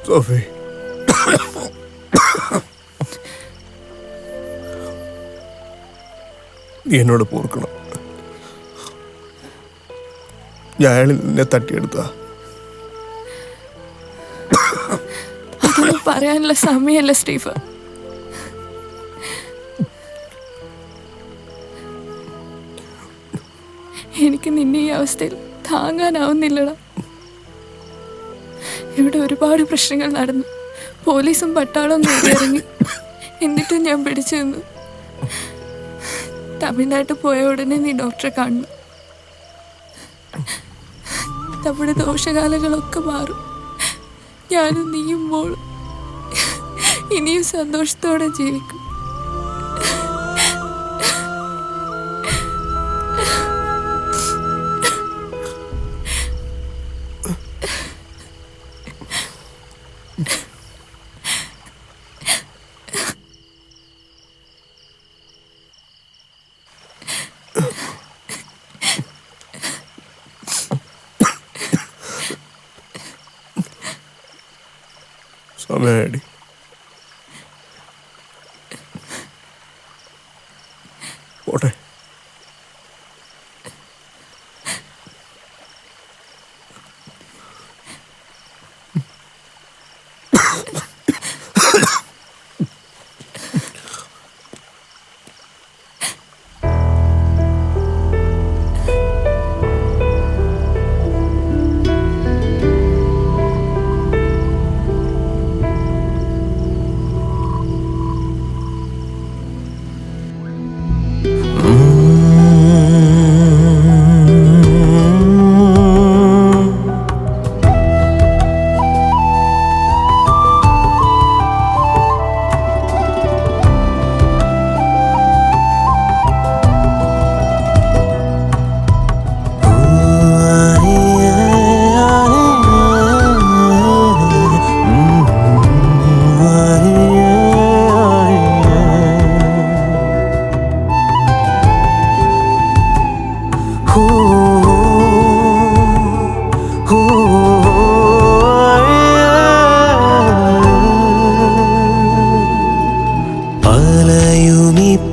സോഫി, നീ എന്നോട് പോർക്കണം. ഞാൻ നിന്നെ തട്ടിയെടുത്ത അതൊന്നും പറയാനുള്ള സമയമല്ല സ്റ്റീഫ. എനിക്ക് നിന്നെ ഈ അവസ്ഥയിൽ താങ്ങാനാവുന്നില്ലടാ. ഇവിടെ ഒരുപാട് പ്രശ്നങ്ങൾ നടന്നു. പോലീസും പട്ടാളവും ഇറങ്ങി. എന്നിട്ടും ഞാൻ പിടിച്ചു നിന്നു. തമിഴ്നാട്ടിൽ പോയ ഉടനെ നീ ഡോക്ടറെ കാണണം. നമ്മുടെ ദോഷകാലങ്ങളൊക്കെ മാറും. ഞാനും നീയും മോളും ഇനിയും സന്തോഷത്തോടെ ജീവിക്കും. സമയടി. പോട്ടെ.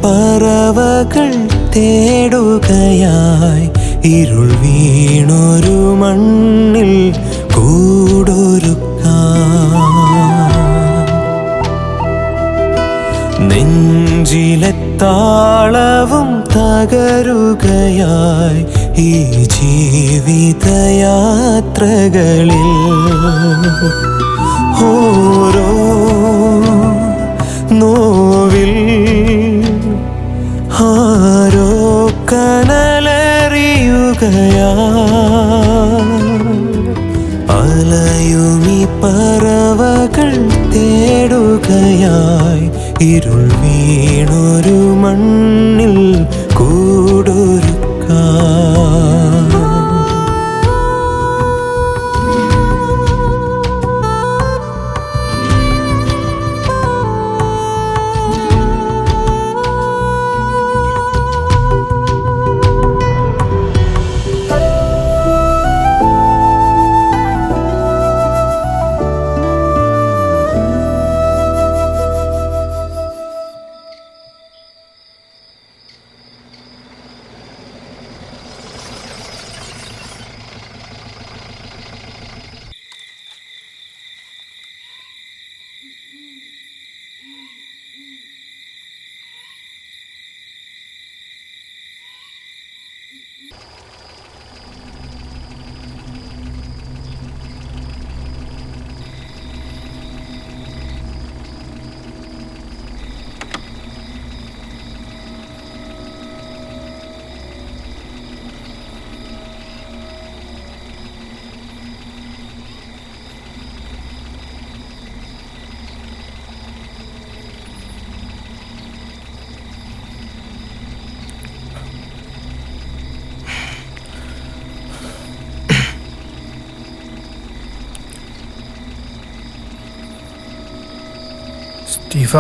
പറവകൾ തേടുകയായി ഇരുൾ വീണൊരു മണ്ണിൽ കൂടൊരുക്കാം. നെഞ്ചിലെ താളവും തകരുകയായി ഈ ജീവിതയാത്രകളിൽ. ഓരോ നോവിൽ ആരോ കനലറിയുകയാ. അലയുമി പറവകൾ തേടുകയായി ഇരുൾ വീണൊരു മണ്ണിൽ കൂടൊരുക്കാം. സ്റ്റീഫ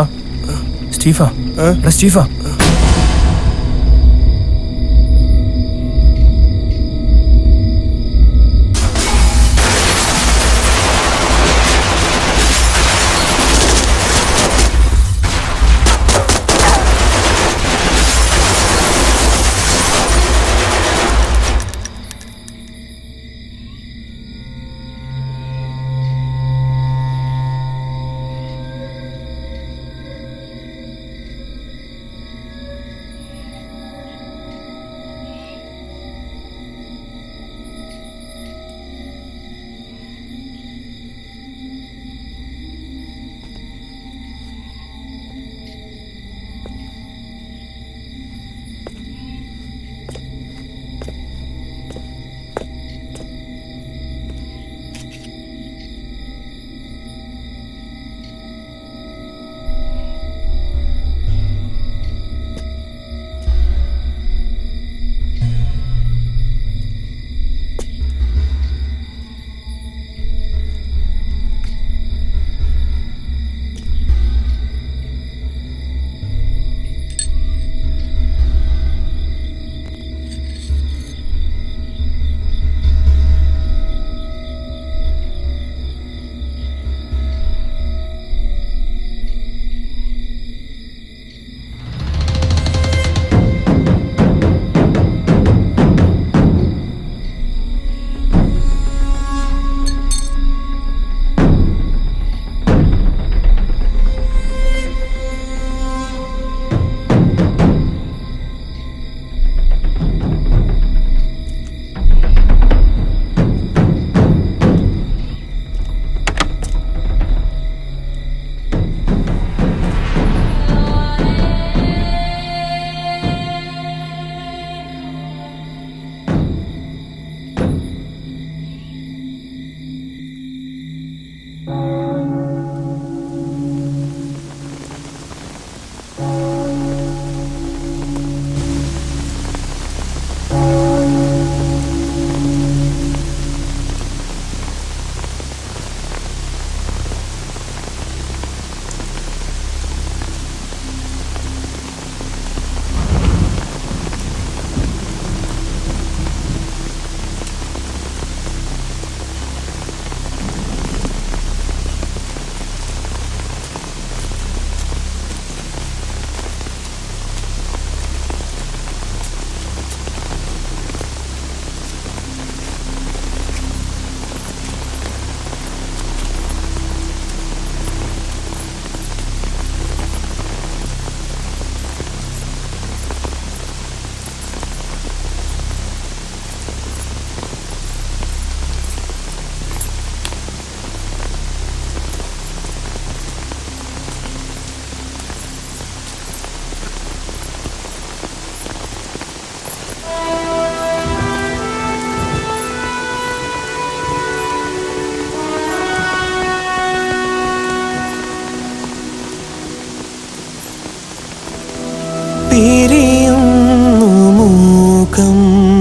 പിരിയുന്നു മൂകം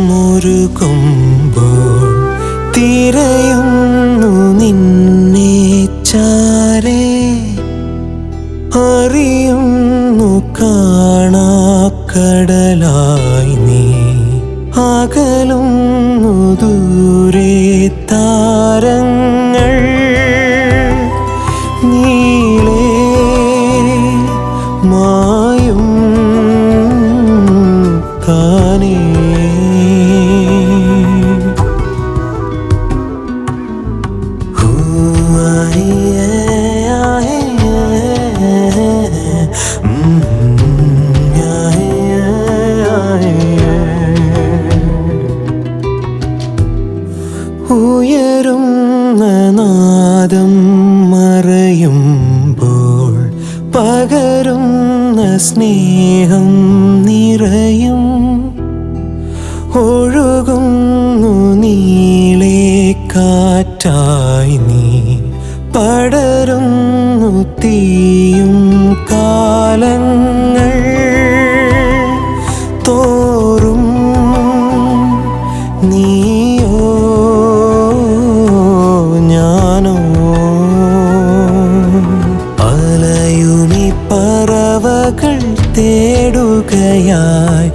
മുരുകുമ്പോൾ തിരയുന്നു നിന്നെ ചാരേ അറിയുന്നു കാണാക്കടലായി നീ അകലുന്നു ദൂരെ താരങ്ങൾ നീളേ മായും താനേ ഉയരുന്ന നാദം മറയുമ്പോൾ പകരുന്ന സ്നേഹം നിറയും ഒഴുകുന്നു നീളെ കാറ്റായി നീ പടരുന്നു തീയും കാലങ്ങൾ തോറും നീയോ ഞാനോ അലയുമി തേടുകയായി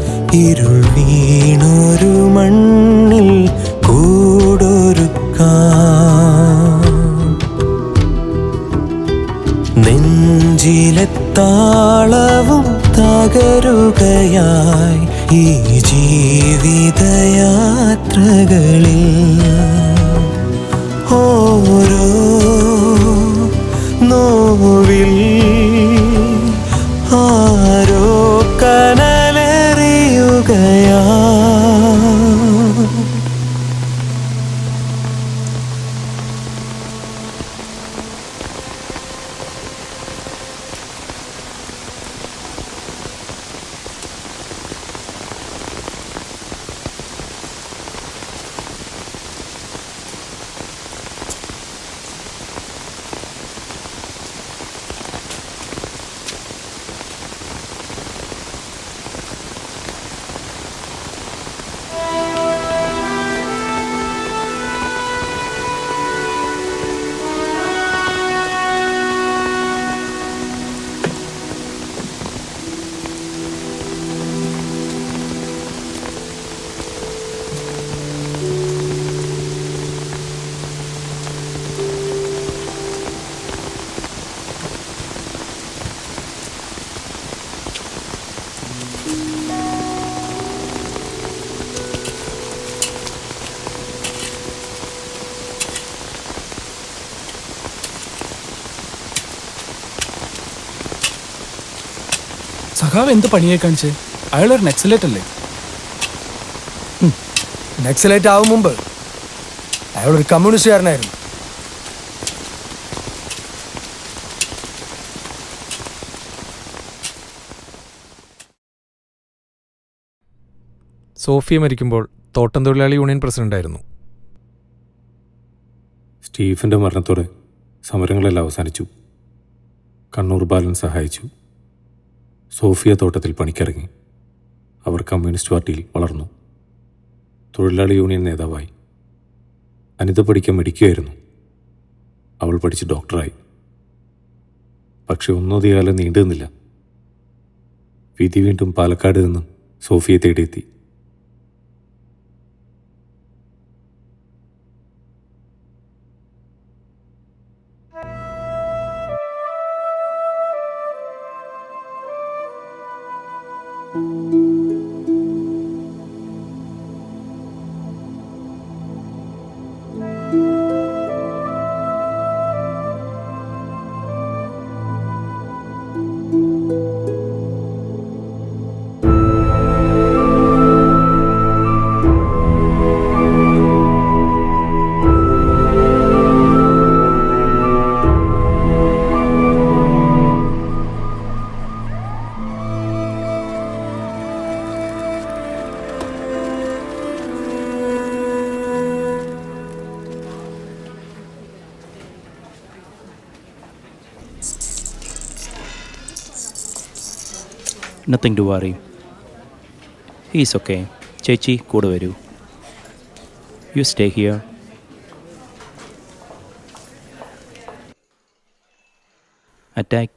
ഇരുൾ വീണൊരു മണ്ണിൽ കൂടൊരുക്കാം. നെഞ്ചിലെ താളവും തകരുകയായി ഈ ജീവിതയാത്രകളിൽ ഓരോ നോവിൽ ആരോ കനലെറിയുകയാ. സഖാവ് എന്ത് പണിയെ കാണിച്ച്? അയാളൊരു നക്സലേറ്റ് അല്ലേ? നക്സലേറ്റ് ആവും മുമ്പ് അയാളൊരു കമ്മ്യൂണിസ്റ്റുകാരനായിരുന്നു. സോഫിയ മരിക്കുമ്പോൾ തോട്ടം തൊഴിലാളി യൂണിയൻ പ്രസിഡന്റായിരുന്നു. സ്റ്റീഫൻ്റെ മരണത്തോടെ സമരങ്ങളെല്ലാം അവസാനിച്ചു. കണ്ണൂർ ബാലൻ സഹായിച്ചു. സോഫിയ തോട്ടത്തിൽ പണിക്കിറങ്ങി. അവർ കമ്മ്യൂണിസ്റ്റ് പാർട്ടിയിൽ വളർന്നു. തൊഴിലാളി യൂണിയൻ നേതാവായി. അനിത പഠിക്കാൻ മടിക്കുകയായിരുന്നു. അവൾ പഠിച്ച് ഡോക്ടറായി. പക്ഷെ ഒന്നധികാലം നീണ്ടു നിന്നില്ല. വിധി വീണ്ടും പാലക്കാട് നിന്നും സോഫിയെ തേടിയെത്തി. Nothing to worry. He's okay. ചേച്ചി കൂടെ വരൂ. You stay here. Attack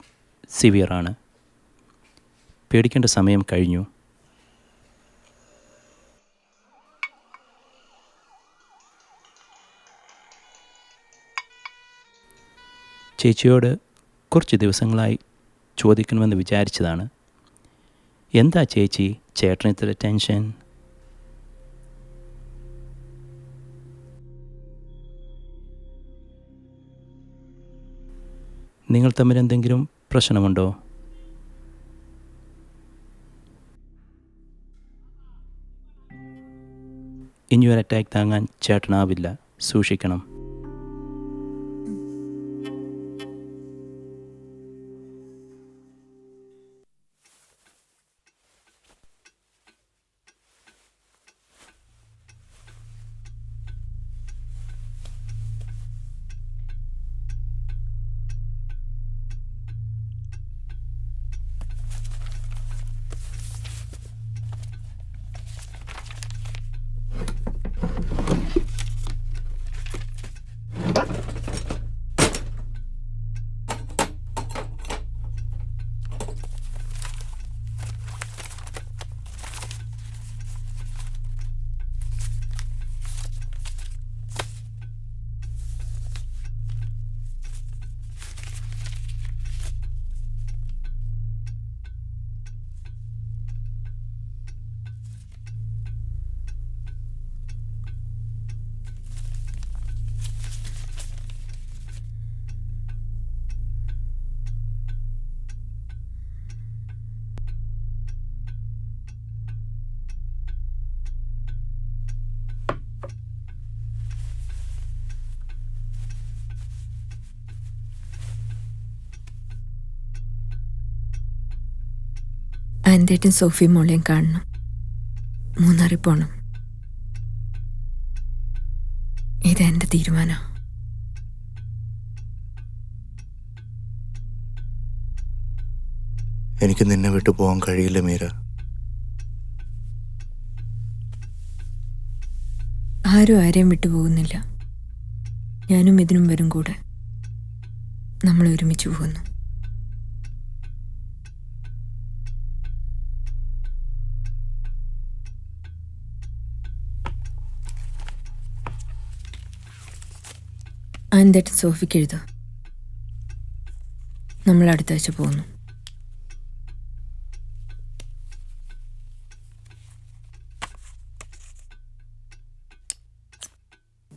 severe ആണ്. പേടിക്കേണ്ട സമയം കഴിഞ്ഞു. ചേച്ചിയോട് കുറച്ച് ദിവസങ്ങളായി ചോദിക്കണമെന്ന് വിചാരിച്ചതാണ്. എന്താ ചേച്ചി ചേട്ടന് ഇത്ര ടെൻഷൻ? നിങ്ങൾ തമ്മിൽ എന്തെങ്കിലും പ്രശ്നമുണ്ടോ? ഇനിയൊരു അറ്റാക്ക് താങ്ങാൻ ചേട്ടനാവില്ല. സൂക്ഷിക്കണം. ആൻറ്റേറ്റും സോഫിയും മോളെയും കാണണം. മൂന്നാറിൽ പോണം. ഇതെന്റെ തീരുമാനം. എനിക്ക് നിന്നെ വിട്ടു പോകാൻ കഴിയില്ല മീര. ആരും ആരെയും വിട്ടുപോകുന്നില്ല. ഞാനും ഇതിനും വരും കൂടെ. നമ്മൾ ഒരുമിച്ച് പോകുന്നു. ആൻറ്റേട്ടൻ സോഫിക്ക് എഴുതുക. നമ്മൾ അടുത്ത ആഴ്ച പോകുന്നു.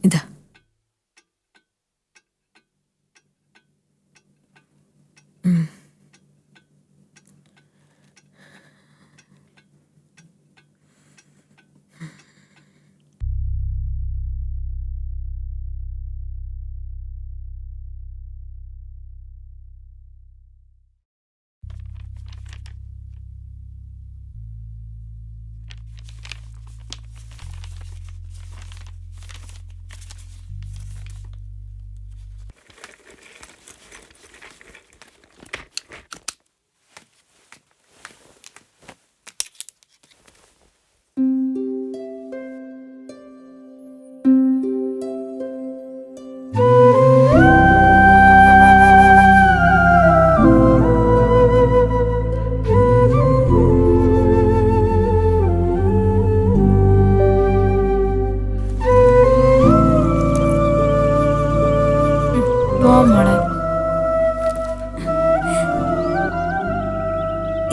ഇതാ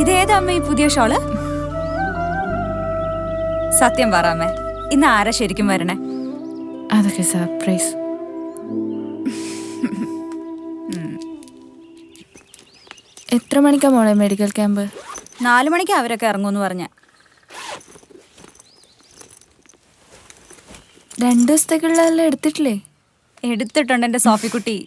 ഇതേതമ്മ ഈ പുതിയ ഷോള്? സത്യം പറയാമേ, ഇന്ന് ആരാ ശരിക്കും വരണേ? അതൊക്കെ സർപ്രൈസ്. എത്ര മണിക്കാ മോളെ മെഡിക്കൽ ക്യാമ്പ്? 4 മണിക്ക് അവരൊക്കെ ഇറങ്ങുമെന്ന് പറഞ്ഞ. 2 ദിവസത്തേക്കുള്ളതെല്ലാം എടുത്തിട്ടില്ലേ? എടുത്തിട്ടുണ്ട് എൻ്റെ സോഫിക്കുട്ടി.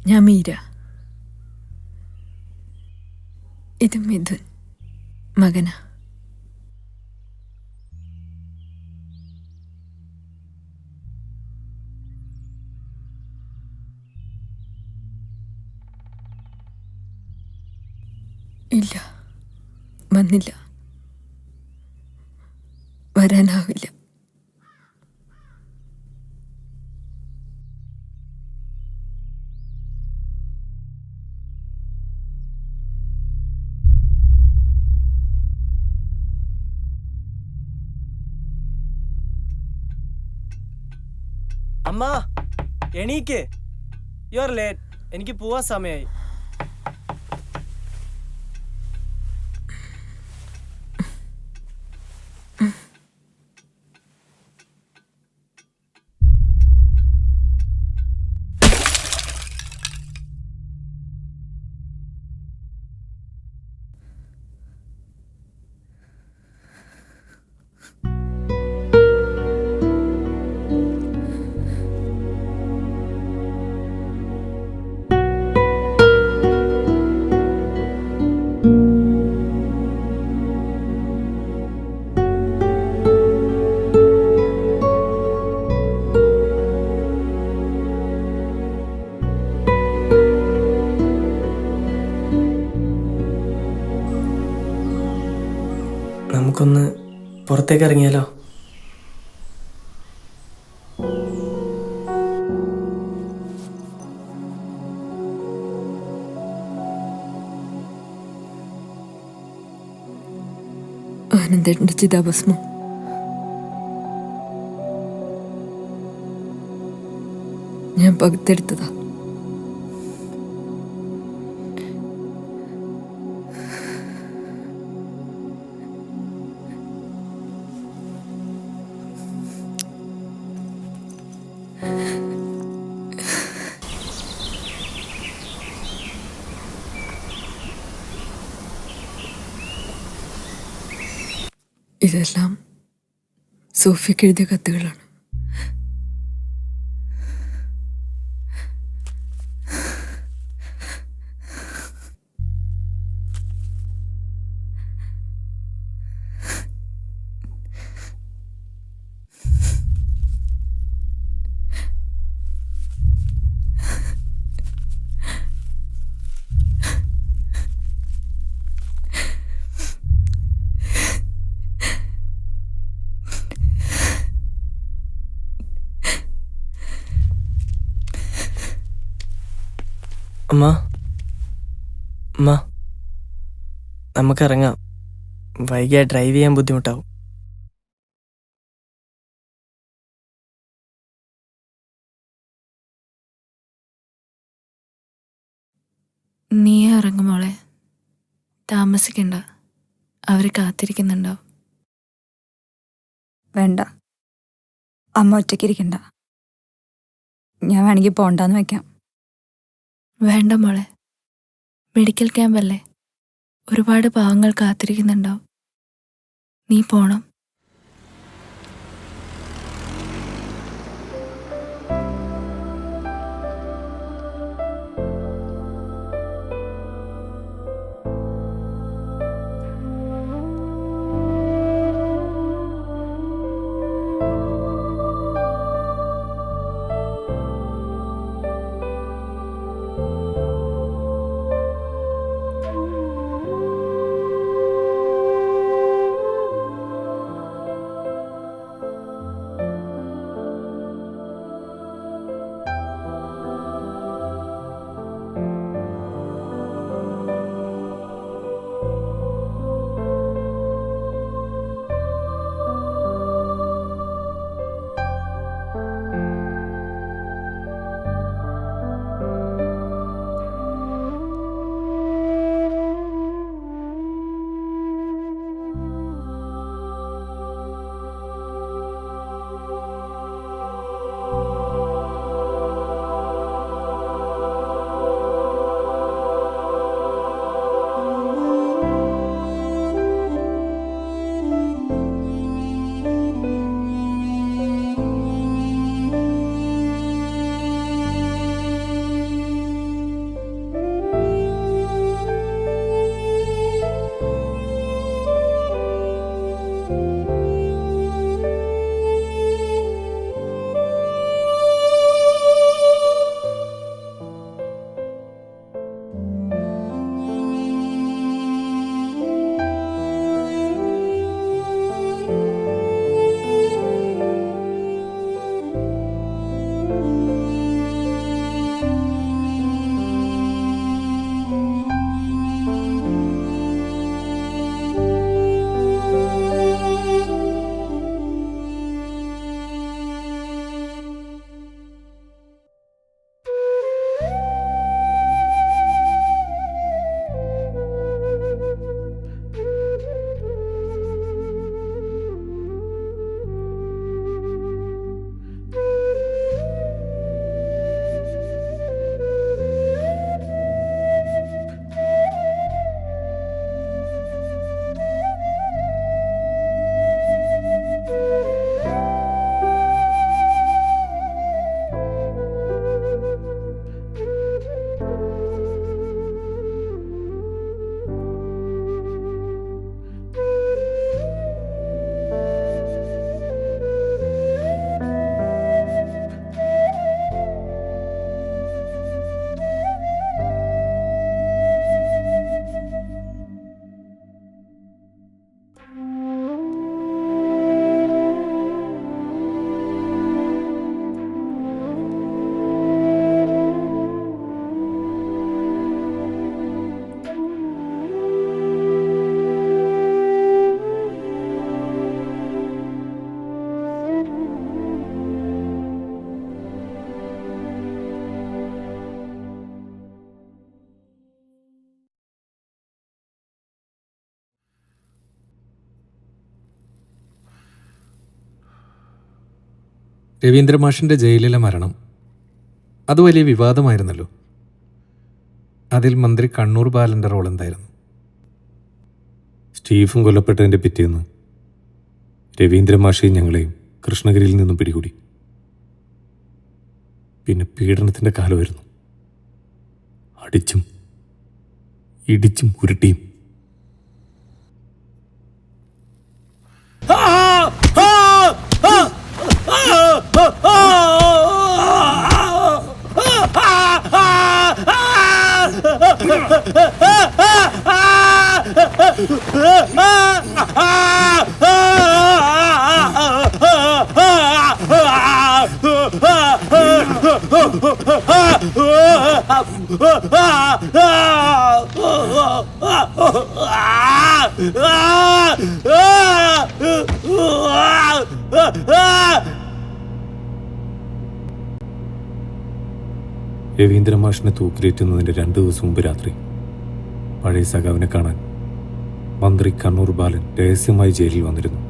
ഞാൻ മീര. ഇത് മിഥുൻ, മകന. ഇല്ല, വന്നില്ല, വരാനാവില്ല. അമ്മ എണീക്ക്, യു ആർ ലേറ്റ്. എനിക്ക് പോവാൻ സമയമായി. നമുക്കൊന്ന് പുറത്തേക്ക് ഇറങ്ങിയാലോ? ആനന്ദേട്ടൻ്റെ ചിതാഭസ്മം ഞാൻ പകുത്തെടുത്തതാ. ഇതെല്ലാം സോഫിയക്ക് എഴുതിയ കത്തുകളാണ്. അമ്മ, അമ്മ, നമുക്കിറങ്ങാം. വൈകിയ ഡ്രൈവ് ചെയ്യാൻ ബുദ്ധിമുട്ടാവും. നീ ഇറങ്ങും മോളെ, താമസിക്കണ്ട, അവർ കാത്തിരിക്കുന്നുണ്ടാവും. വേണ്ട, അമ്മ ഒറ്റയ്ക്കിരിക്കണ്ട. ഞാൻ വേണമെങ്കിൽ പോണ്ടാന്ന് വെക്കാം. വേണ്ട മോളെ, മെഡിക്കൽ ക്യാമ്പല്ലേ, ഒരുപാട് പാവങ്ങൾ കാത്തിരിക്കുന്നുണ്ടാവും. നീ പോണം. രവീന്ദ്രമാഷിൻ്റെ ജയിലിലെ മരണം അത് വലിയ വിവാദമായിരുന്നല്ലോ. അതിൽ മന്ത്രി കണ്ണൂർ ബാലൻ്റെ റോൾ എന്തായിരുന്നു? സ്റ്റീഫൻ കൊല്ലപ്പെട്ടതിൻ്റെ പിറ്റേന്ന് രവീന്ദ്രമാഷയും ഞങ്ങളെയും കൃഷ്ണഗിരിയിൽ നിന്നും പിടികൂടി. പിന്നെ പീഡനത്തിൻ്റെ കാലമായിരുന്നു. അടിച്ചും ഇടിച്ചും ഉരുട്ടിയും. രവീന്ദ്രമാഷിനെ തൂക്കിലേറ്റുന്നതിൻ്റെ 2 ദിവസം മുമ്പ് രാത്രി പഴയ സഖാവിനെ കാണാൻ മന്ത്രി കണ്ണൂർ ബാലൻ രഹസ്യമായി ജയിലിൽ വന്നിരുന്നു.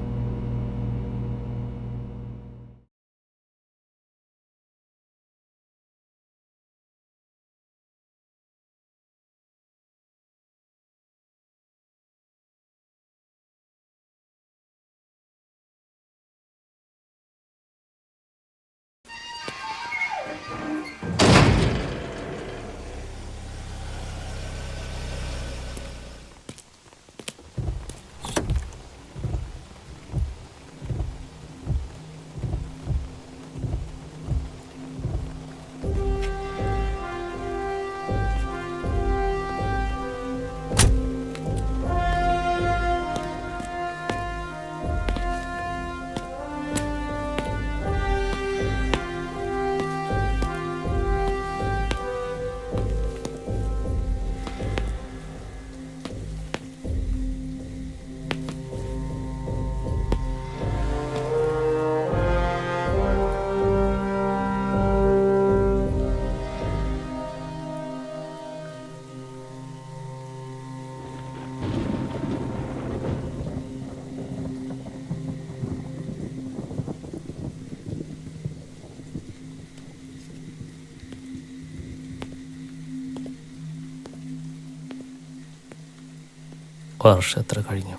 വർഷം എത്ര കഴിഞ്ഞു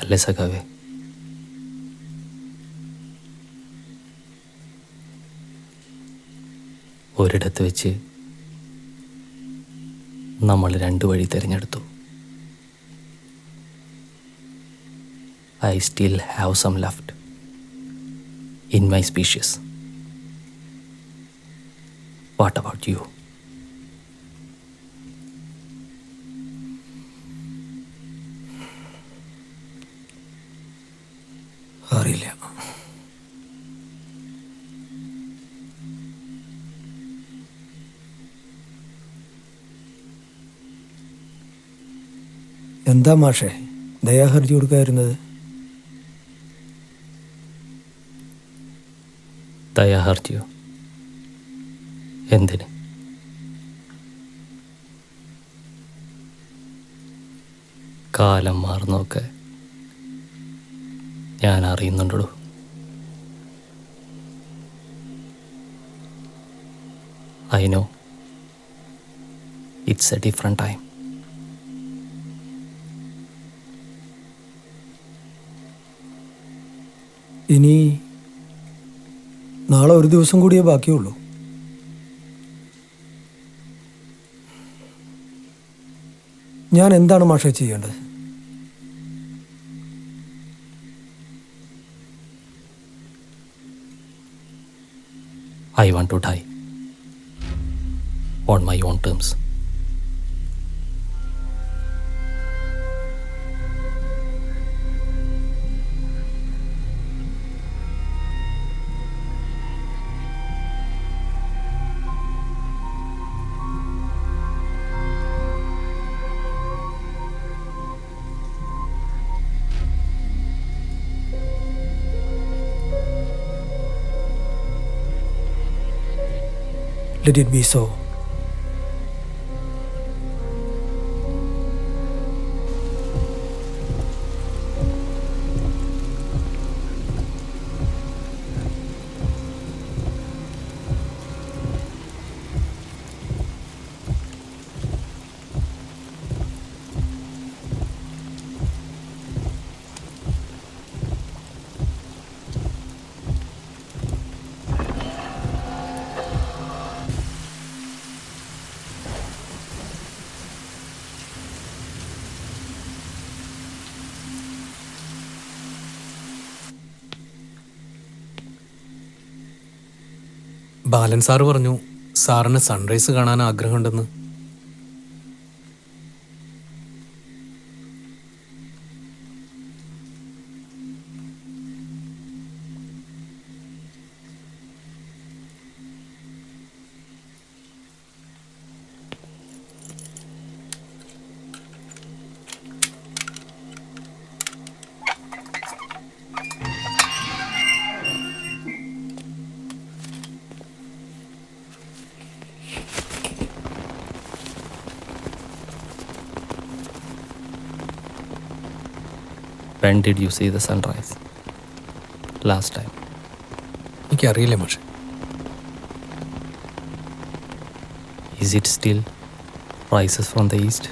അല്ലേ സഖാവേ? ഒരിടത്ത് വെച്ച് നമ്മൾ 2 വഴി തിരഞ്ഞെടുത്തു. I still have some left in my species. What about you? അറിയില്ല. എന്താ മാഷേ ദയാഹർജി കൊടുക്കായിരുന്നത്? ദയാഹർജിയോ? എന്തിന്? കാലം മാറുന്നൊക്കെ ഞാൻ അറിയുന്നുണ്ടോ? I know it's a different time. ഇനി നാളെ ഒരു ദിവസം കൂടിയേ ബാക്കിയുള്ളൂ. ഞാൻ എന്താണ് മാഷേ ചെയ്യേണ്ടത്? I want to die on my own terms. Let it be so. Balan sir പറഞ്ഞു സാറിന് സൺറൈസ് കാണാൻ ആഗ്രഹമുണ്ടെന്ന്. When did you see the sunrise? Last time. എനിക്കറിയില്ല പക്ഷെ. Is it still rises from the east?